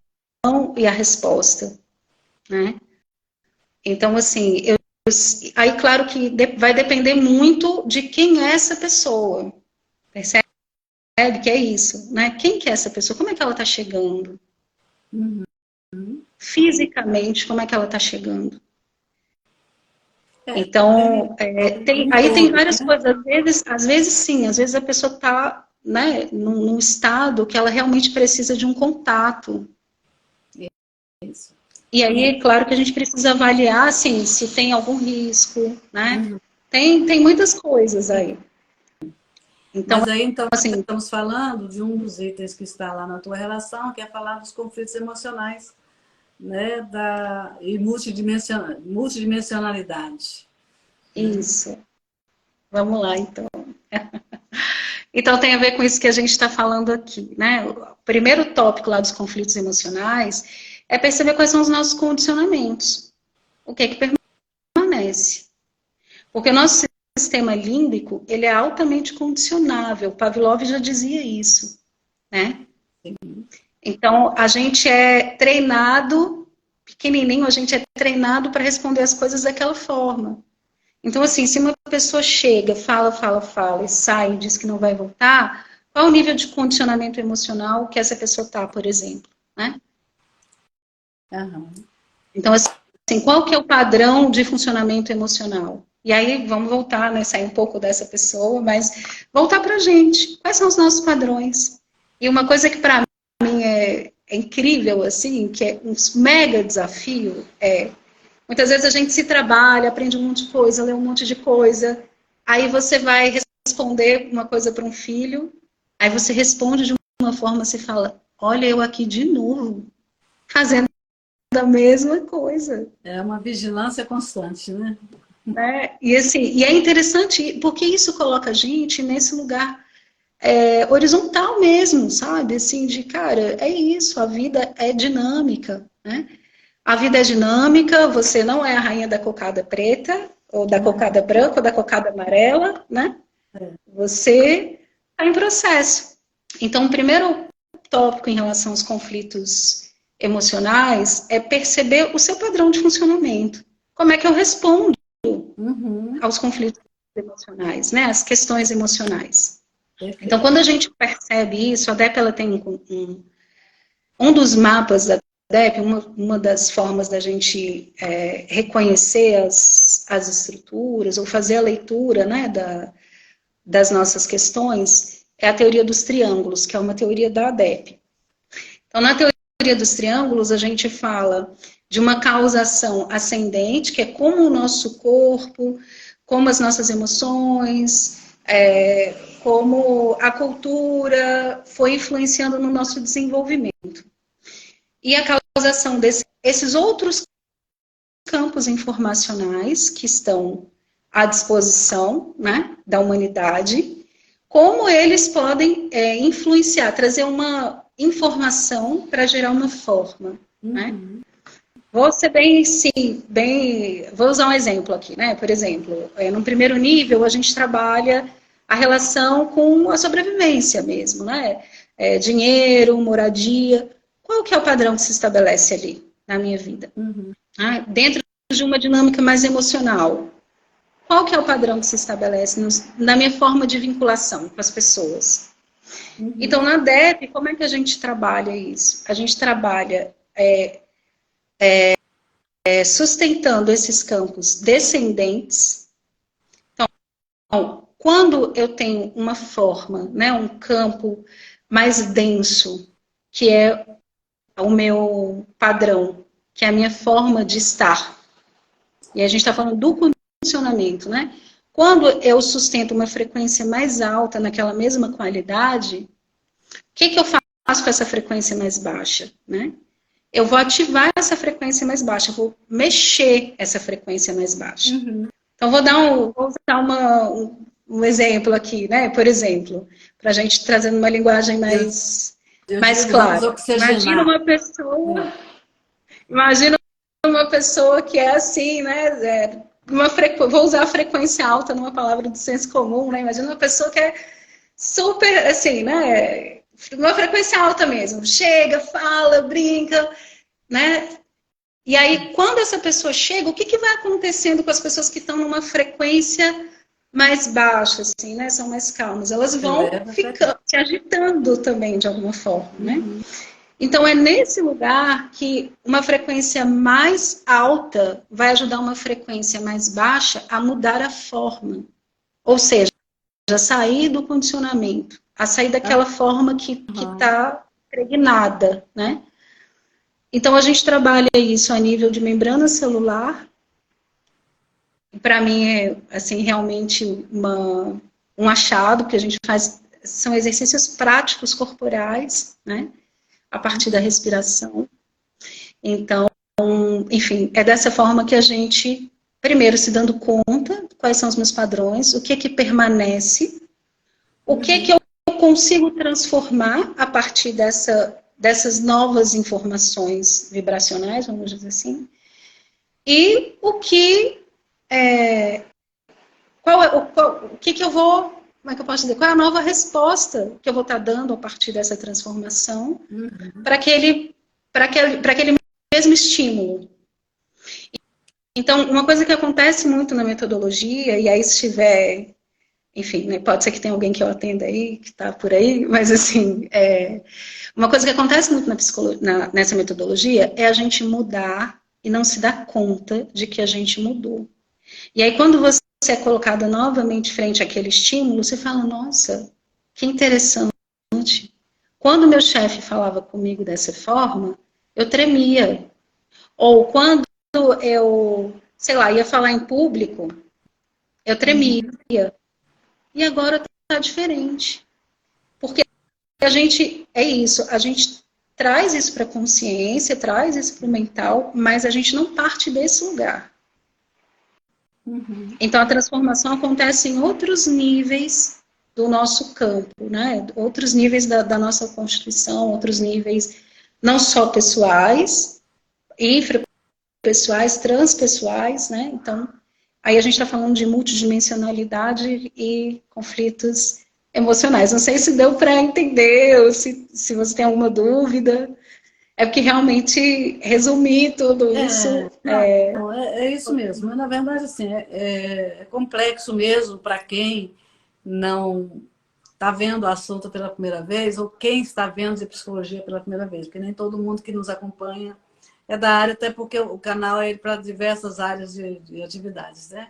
e a resposta, né? Então, assim, aí claro que vai depender muito de quem é essa pessoa, percebe que é isso, né? Quem que é essa pessoa? Como é que ela está chegando? Fisicamente, como é que ela está chegando? Então, aí tem várias coisas. Às vezes sim, às vezes a pessoa está, né, num estado que ela realmente precisa de um contato. Isso. E aí, é claro que a gente precisa avaliar, assim, se tem algum risco, né? Tem muitas coisas aí. Então, Mas aí, então, assim, estamos falando de um dos itens que está lá na tua relação, que é falar dos conflitos emocionais, né, e multidimensionalidade. isso. Vamos lá, então. Então, tem a ver com isso que a gente está falando aqui, né? O primeiro tópico lá dos conflitos emocionais é perceber quais são os nossos condicionamentos. O que é que permanece. Porque o nosso sistema límbico, ele é altamente condicionável. Pavlov já dizia isso, né? Então, a gente é treinado, pequenininho, a gente é treinado para responder as coisas daquela forma. Então, assim, se uma pessoa chega, fala, e sai e diz que não vai voltar, qual o nível de condicionamento emocional que essa pessoa está, por exemplo, né? Uhum. Então, assim, qual que é o padrão de funcionamento emocional? E aí, vamos voltar, né, sair um pouco dessa pessoa, mas voltar para a gente. Quais são os nossos padrões? E uma coisa que para mim é incrível, assim, que é um mega desafio, muitas vezes a gente se trabalha, aprende um monte de coisa, lê um monte de coisa, aí você vai responder uma coisa para um filho, aí você responde de uma forma, você fala, olha eu aqui de novo, fazendo a mesma coisa. É uma vigilância constante, né? E assim, e é interessante, porque isso coloca a gente nesse lugar horizontal mesmo, sabe? Assim, de, cara, é isso, a vida é dinâmica, né? A vida é dinâmica, você não é a rainha da cocada preta, ou da cocada branca, ou da cocada amarela, né? Você está em processo. Então, o primeiro tópico em relação aos conflitos emocionais é perceber o seu padrão de funcionamento. Como é que eu respondo aos conflitos emocionais, né? As questões emocionais. Perfeito. Então, quando a gente percebe isso, a DEP ela tem um dos mapas da DEP, uma das formas da gente reconhecer as estruturas ou fazer a leitura, né, das nossas questões, é a teoria dos triângulos, que é uma teoria da ADEP. Então, na teoria dos triângulos, a gente fala de uma causação ascendente, que é como o nosso corpo, como as nossas emoções, como a cultura foi influenciando no nosso desenvolvimento. E a causação desses outros campos informacionais que estão à disposição, né, da humanidade, como eles podem influenciar, trazer uma informação para gerar uma forma, né? Vou ser vou usar um exemplo aqui, né? Por exemplo, no primeiro nível a gente trabalha a relação com a sobrevivência mesmo, né? Dinheiro, moradia. Qual que é o padrão que se estabelece ali na minha vida? Dentro de uma dinâmica mais emocional, qual que é o padrão que se estabelece na minha forma de vinculação com as pessoas? Então, na DEP, como é que a gente trabalha isso? A gente trabalha sustentando esses campos descendentes. Então, quando eu tenho uma forma, né, um campo mais denso, que é o meu padrão, que é a minha forma de estar, e a gente está falando do condicionamento, né? Quando eu sustento uma frequência mais alta naquela mesma qualidade, o que eu faço com essa frequência mais baixa, né? Eu vou ativar essa frequência mais baixa, eu vou mexer essa frequência mais baixa. Então, vou usar um exemplo aqui, né? Por exemplo, para a gente trazendo uma linguagem mais clara. Imagina uma pessoa que é assim, né? Vou usar a frequência alta numa palavra do senso comum, né? Imagina uma pessoa que é super, assim, né? Uma frequência alta mesmo. Chega, fala, brinca, né? E aí, quando essa pessoa chega, o que vai acontecendo com as pessoas que estão numa frequência mais baixa, assim, né? São mais calmas. Elas vão ficando, se agitando também, de alguma forma, né? Então, é nesse lugar que uma frequência mais alta vai ajudar uma frequência mais baixa a mudar a forma. Ou seja, a sair do condicionamento, a sair daquela forma que está impregnada, né? Então, a gente trabalha isso a nível de membrana celular. Para mim, é assim, realmente um achado que a gente faz, são exercícios práticos corporais, né? A partir da respiração. Então, enfim, é dessa forma que a gente, primeiro, se dando conta quais são os meus padrões, o que permanece, o que eu consigo transformar a partir dessas novas informações vibracionais, vamos dizer assim, e o que o que eu vou, como é que eu posso dizer, qual é a nova resposta que eu vou estar dando a partir dessa transformação para aquele mesmo estímulo. Então, uma coisa que acontece muito na metodologia, e aí se tiver, enfim, né, pode ser que tenha alguém que eu atenda aí, que está por aí, mas assim, uma coisa que acontece muito nessa metodologia é a gente mudar e não se dar conta de que a gente mudou. E aí, quando você é colocado novamente frente àquele estímulo, você fala, nossa, que interessante. Quando meu chefe falava comigo dessa forma, eu tremia. Ou quando eu, sei lá, ia falar em público, eu tremia. E agora está diferente. Porque a gente, é isso, a gente traz isso para a consciência, traz isso para o mental, mas a gente não parte desse lugar. Então, a transformação acontece em outros níveis do nosso campo, né? Outros níveis da nossa constituição, outros níveis não só pessoais, infrapessoais, transpessoais, né? Então, aí a gente está falando de multidimensionalidade e conflitos emocionais. Não sei se deu para entender, ou se você tem alguma dúvida. É porque realmente resumir tudo isso. É isso mesmo. Na verdade, assim, é complexo mesmo para quem não está vendo o assunto pela primeira vez ou quem está vendo de psicologia pela primeira vez, porque nem todo mundo que nos acompanha é da área, até porque o canal é para diversas áreas de atividades, né?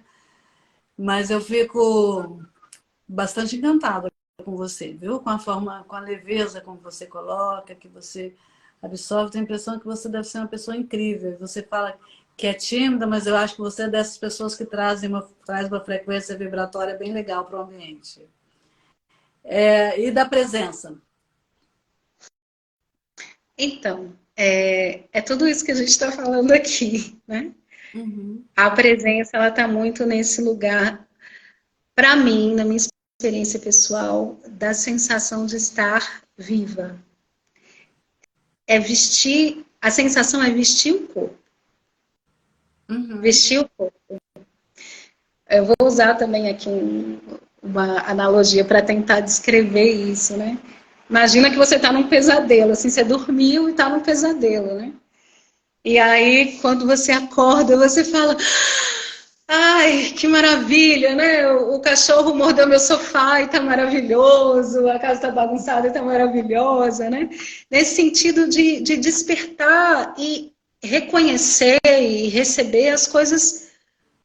Mas eu fico bastante encantada com você, viu? Com a forma, com a leveza como você coloca, que você absorve. Tenho a impressão que você deve ser uma pessoa incrível. Você fala que é tímida, mas eu acho que você é dessas pessoas que traz uma frequência vibratória bem legal para o ambiente. E da presença? Então, é tudo isso que a gente está falando aqui, né? A presença, ela está muito nesse lugar, para mim, na minha experiência pessoal, da sensação de estar viva. A sensação é vestir o corpo. Vestir o corpo. Eu vou usar também aqui uma analogia para tentar descrever isso, né? Imagina que você está num pesadelo, assim, você dormiu e está num pesadelo, né? E aí, quando você acorda, você fala, ai, que maravilha, né? O cachorro mordeu meu sofá e está maravilhoso, a casa está bagunçada e está maravilhosa, né? Nesse sentido de despertar e reconhecer e receber as coisas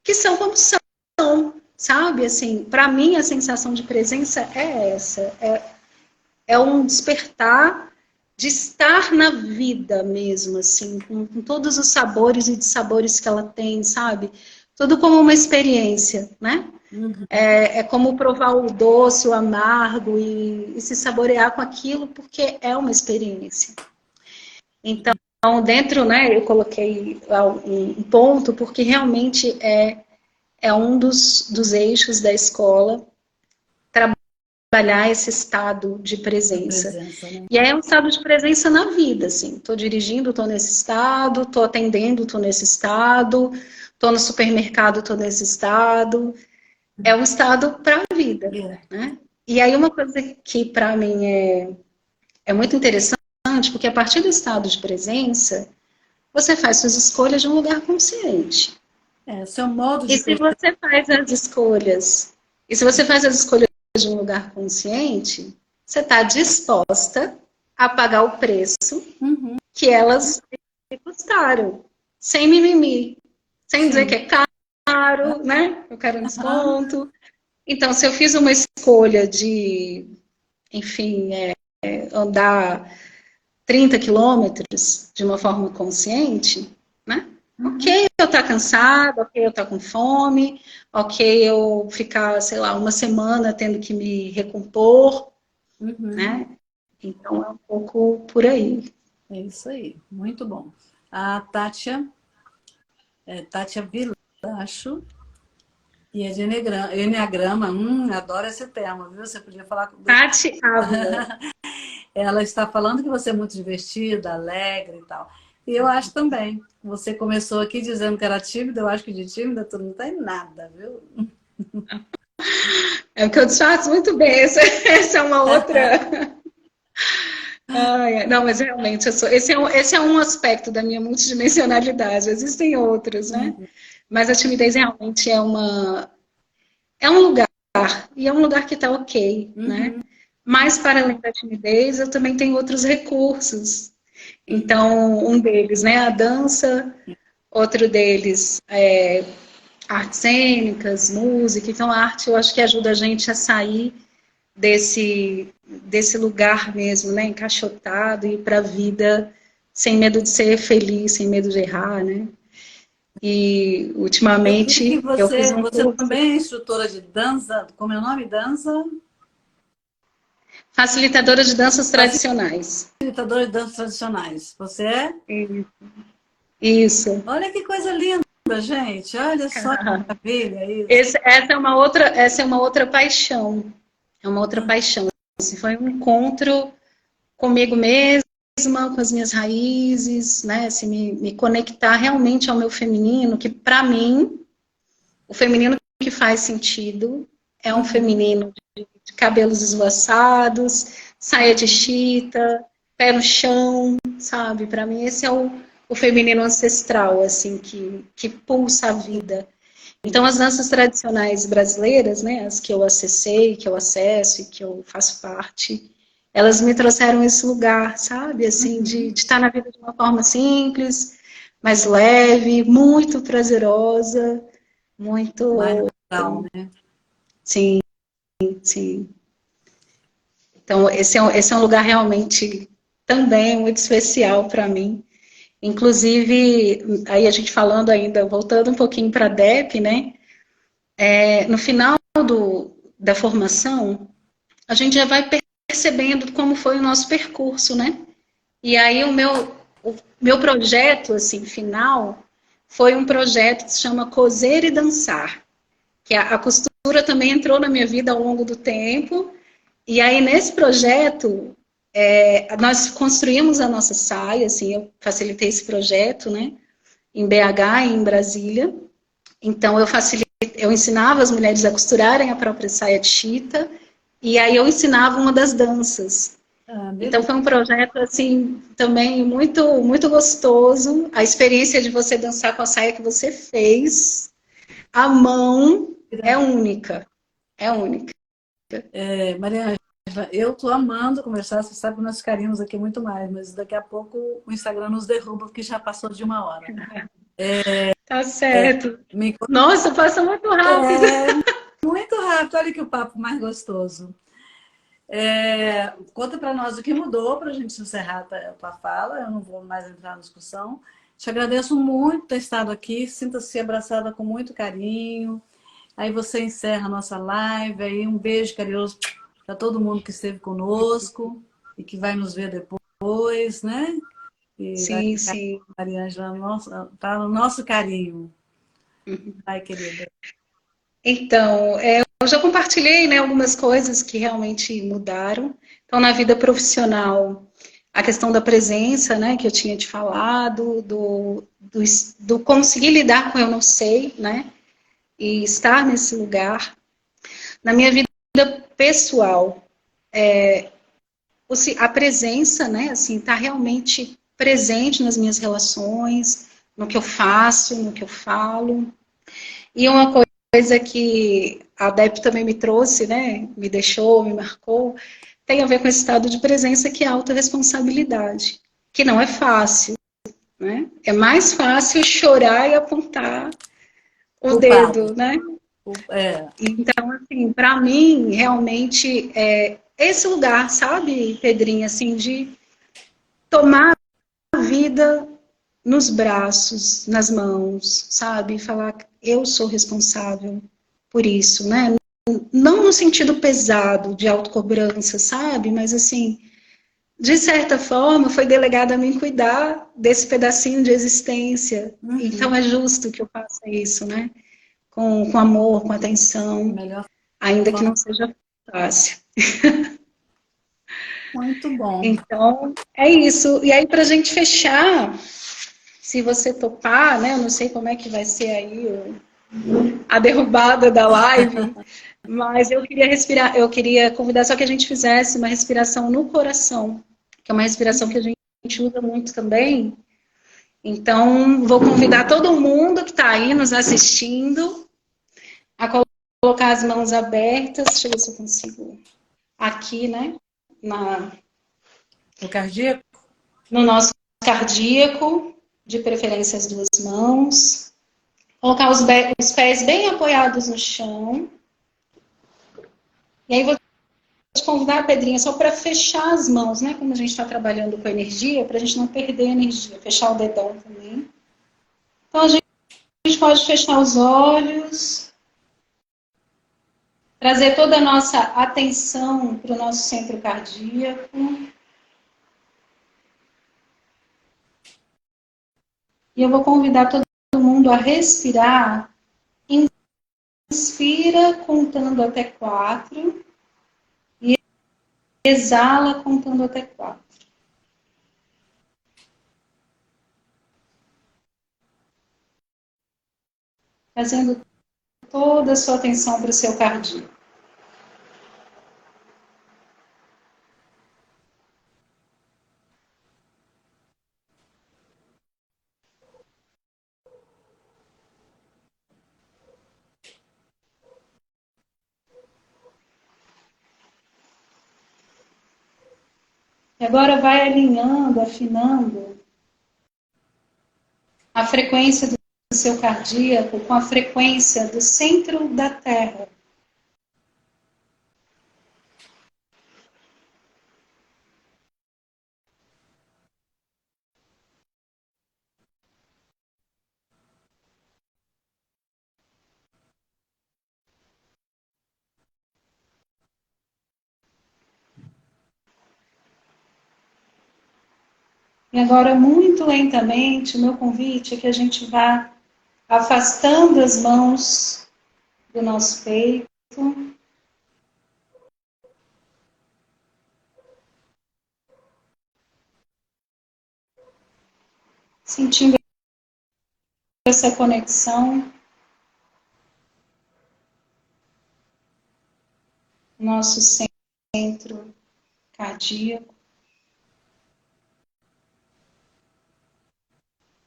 que são como são, sabe? Assim, para mim, a sensação de presença é essa, é um despertar de estar na vida mesmo, assim, com todos os sabores e dissabores que ela tem, sabe? Tudo como uma experiência, né? É como provar o doce, o amargo e se saborear com aquilo, porque é uma experiência. Então, dentro, né, eu coloquei um ponto, porque realmente é um dos eixos da escola, trabalhar esse estado de presença. Né? E é um estado de presença na vida, assim. Estou dirigindo, estou nesse estado, estou atendendo, estou nesse estado, estou no supermercado, estou nesse estado. É um estado para a vida, né? E aí uma coisa que para mim é muito interessante, porque a partir do estado de presença, você faz suas escolhas de um lugar consciente. Seu modo de... E se você faz as escolhas de um lugar consciente, você está disposta a pagar o preço que elas custaram, sem mimimi, sem dizer que é caro, né? Eu quero um desconto. Então, se eu fiz uma escolha de, enfim, andar 30 quilômetros de uma forma consciente, né? Ok, eu estar cansada, ok, eu estar com fome, ok, eu ficar, sei lá, uma semana tendo que me recompor, né? Então, é um pouco por aí. É isso aí, muito bom. A Tátia Vila, acho, e é de Enneagrama. Adoro esse tema, viu? Você podia falar com... Tati Ávila. ela está falando que você é muito divertida, alegre e tal. E eu acho também. Você começou aqui dizendo que era tímida, eu acho que de tímida tu não tem nada, viu? É o que eu disfarço muito bem. Essa é uma outra. Não, mas realmente, esse é um aspecto da minha multidimensionalidade. Existem outros, né? Uhum, Mas a timidez realmente é um lugar, e é um lugar que está ok, né? uhum, Mas, para além da timidez, eu também tenho outros recursos. uhum. Então, um deles, né, a dança, outro deles, artes cênicas, música. Então, a arte, eu acho que ajuda a gente a sair desse lugar mesmo, né, encaixotado, e ir para a vida sem medo de ser feliz, sem medo de errar, né? E, Eu vi que ultimamente, eu fiz um você curso também é instrutora de dança, como é o nome? Dança? facilitadora de danças tradicionais. Facilitadora de danças tradicionais. Você é? Isso. Olha que coisa linda, gente. Olha só que maravilha isso. Essa é uma outra paixão. É uma outra paixão. Assim, foi um encontro comigo mesma, com as minhas raízes, né? Assim, me conectar realmente ao meu feminino, que para mim, o feminino que faz sentido é um Uhum. feminino de cabelos esvoaçados, saia de chita, pé no chão, sabe? Para mim, esse é o feminino ancestral, assim, que pulsa a vida. Então, as danças tradicionais brasileiras, né, as que eu acessei, que eu acesso e que eu faço parte, elas me trouxeram esse lugar, sabe, assim, de Uhum. estar na vida de uma forma simples, mais leve, muito prazerosa, Mais muito, natural, né? sim, sim. Então, esse é um lugar realmente também muito especial para mim. Inclusive, aí a gente falando ainda, voltando um pouquinho para a DEP, né, no final da formação, a gente já vai percebendo como foi o nosso percurso, né? E aí o meu projeto, assim, final, foi um projeto que se chama Coser e Dançar, que a costura também entrou na minha vida ao longo do tempo. E aí, nesse projeto, nós construímos a nossa saia, assim, eu facilitei esse projeto, né? Em BH e em Brasília. Então, eu ensinava as mulheres a costurarem a própria saia de chita, e aí eu ensinava uma das danças. Ah, Então, beleza. foi um projeto, assim, também muito, muito gostoso. A experiência de você dançar com a saia que você fez, à mão, é única. É única. É, Maria Ângela, eu tô amando conversar. Você sabe que nós ficaríamos aqui muito mais, mas daqui a pouco o Instagram nos derruba, porque já passou de 1 hora. Tá certo. Me Nossa, passa muito rápido. É muito rápido, olha que o papo mais gostoso. Conta para nós o que mudou para a gente encerrar a tua fala, eu não vou mais entrar na discussão. Te agradeço muito por ter estado aqui, sinta-se abraçada com muito carinho. Aí você encerra a nossa live, aí um beijo carinhoso para todo mundo que esteve conosco e que vai nos ver depois, né? E vai Sim, ficar, sim. Maria Ângela, tá no nosso carinho. Vai, querida. Então, eu já compartilhei, né, algumas coisas que realmente mudaram. Então, na vida profissional, a questão da presença, né, que eu tinha te falado, do conseguir lidar com eu não sei, né, e estar nesse lugar. Na minha vida pessoal, a presença, né, assim, estar realmente presente nas minhas relações, no que eu faço, no que eu falo. E uma coisa que a DEP também me trouxe, né, me deixou, me marcou, tem a ver com esse estado de presença, que é a autorresponsabilidade, que não é fácil, né? É mais fácil chorar e apontar o Culpado. dedo, né? É. Então, assim, para mim, realmente, é esse lugar, sabe, Pedrinha, assim, de tomar a vida nos braços, nas mãos, sabe? Falar, eu sou responsável por isso, né? Não no sentido pesado de autocobrança, sabe? Mas assim, de certa forma, foi delegado a mim cuidar desse pedacinho de existência. Então Uhum. é justo que eu faça isso, né? Com amor, com atenção, Melhor ainda que não forma. seja fácil. Muito bom. Então, é isso. E aí, para a gente fechar, se você topar, né? Eu não sei como é que vai ser aí a derrubada da live, mas eu queria respirar, eu queria convidar só que a gente fizesse uma respiração no coração, que é uma respiração que a gente usa muito também. Então, vou convidar todo mundo que está aí nos assistindo a colocar as mãos abertas. Deixa eu ver se eu consigo. Aqui, né? O cardíaco? No nosso cardíaco, de preferência as duas mãos. Colocar os pés bem apoiados no chão. E aí, vou te convidar, Pedrinha, só para fechar as mãos, né? Como a gente está trabalhando com energia, para a gente não perder energia. Fechar o dedão também. Então, a gente pode fechar os olhos. Trazer toda a nossa atenção para o nosso centro cardíaco. E eu vou convidar todo mundo a respirar. Inspira contando até 4. E exala contando até 4. Trazendo toda a sua atenção para o seu cardíaco. E agora vai alinhando, afinando a frequência do seu cardíaco com a frequência do centro da Terra. E agora, muito lentamente, o meu convite é que a gente vá afastando as mãos do nosso peito. Sentindo essa conexão, nosso centro cardíaco,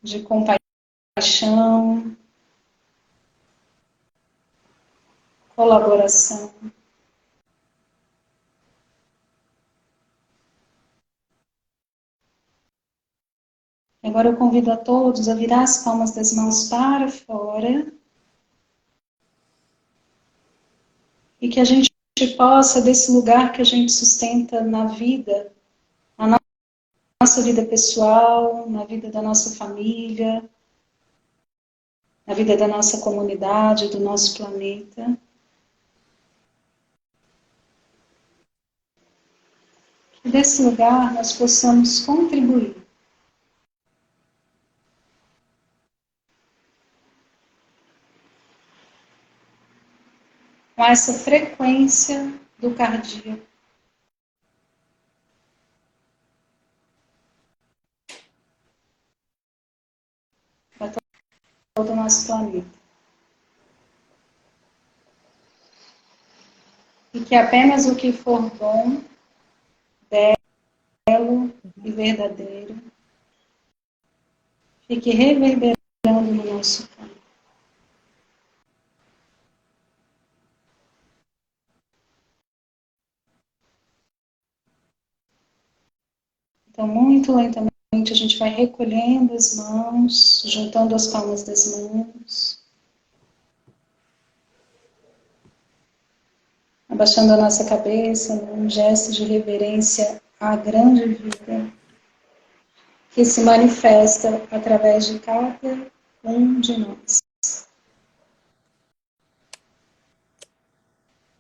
de compaixão, colaboração. Agora eu convido a todos a virar as palmas das mãos para fora e que a gente possa, desse lugar que a gente sustenta na vida, na nossa vida pessoal, na vida da nossa família, na vida da nossa comunidade, do nosso planeta, que desse lugar nós possamos contribuir com essa frequência do cardíaco para todo o nosso planeta. E que apenas o que for bom, belo e verdadeiro fique reverberando no nosso campo. Então, muito lentamente, a gente vai recolhendo as mãos, juntando as palmas das mãos, abaixando a nossa cabeça num gesto de reverência à grande vida que se manifesta através de cada um de nós.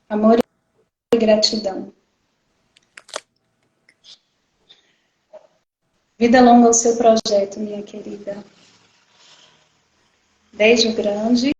Amor e gratidão. Vida longa ao seu projeto, minha querida. Beijo grande.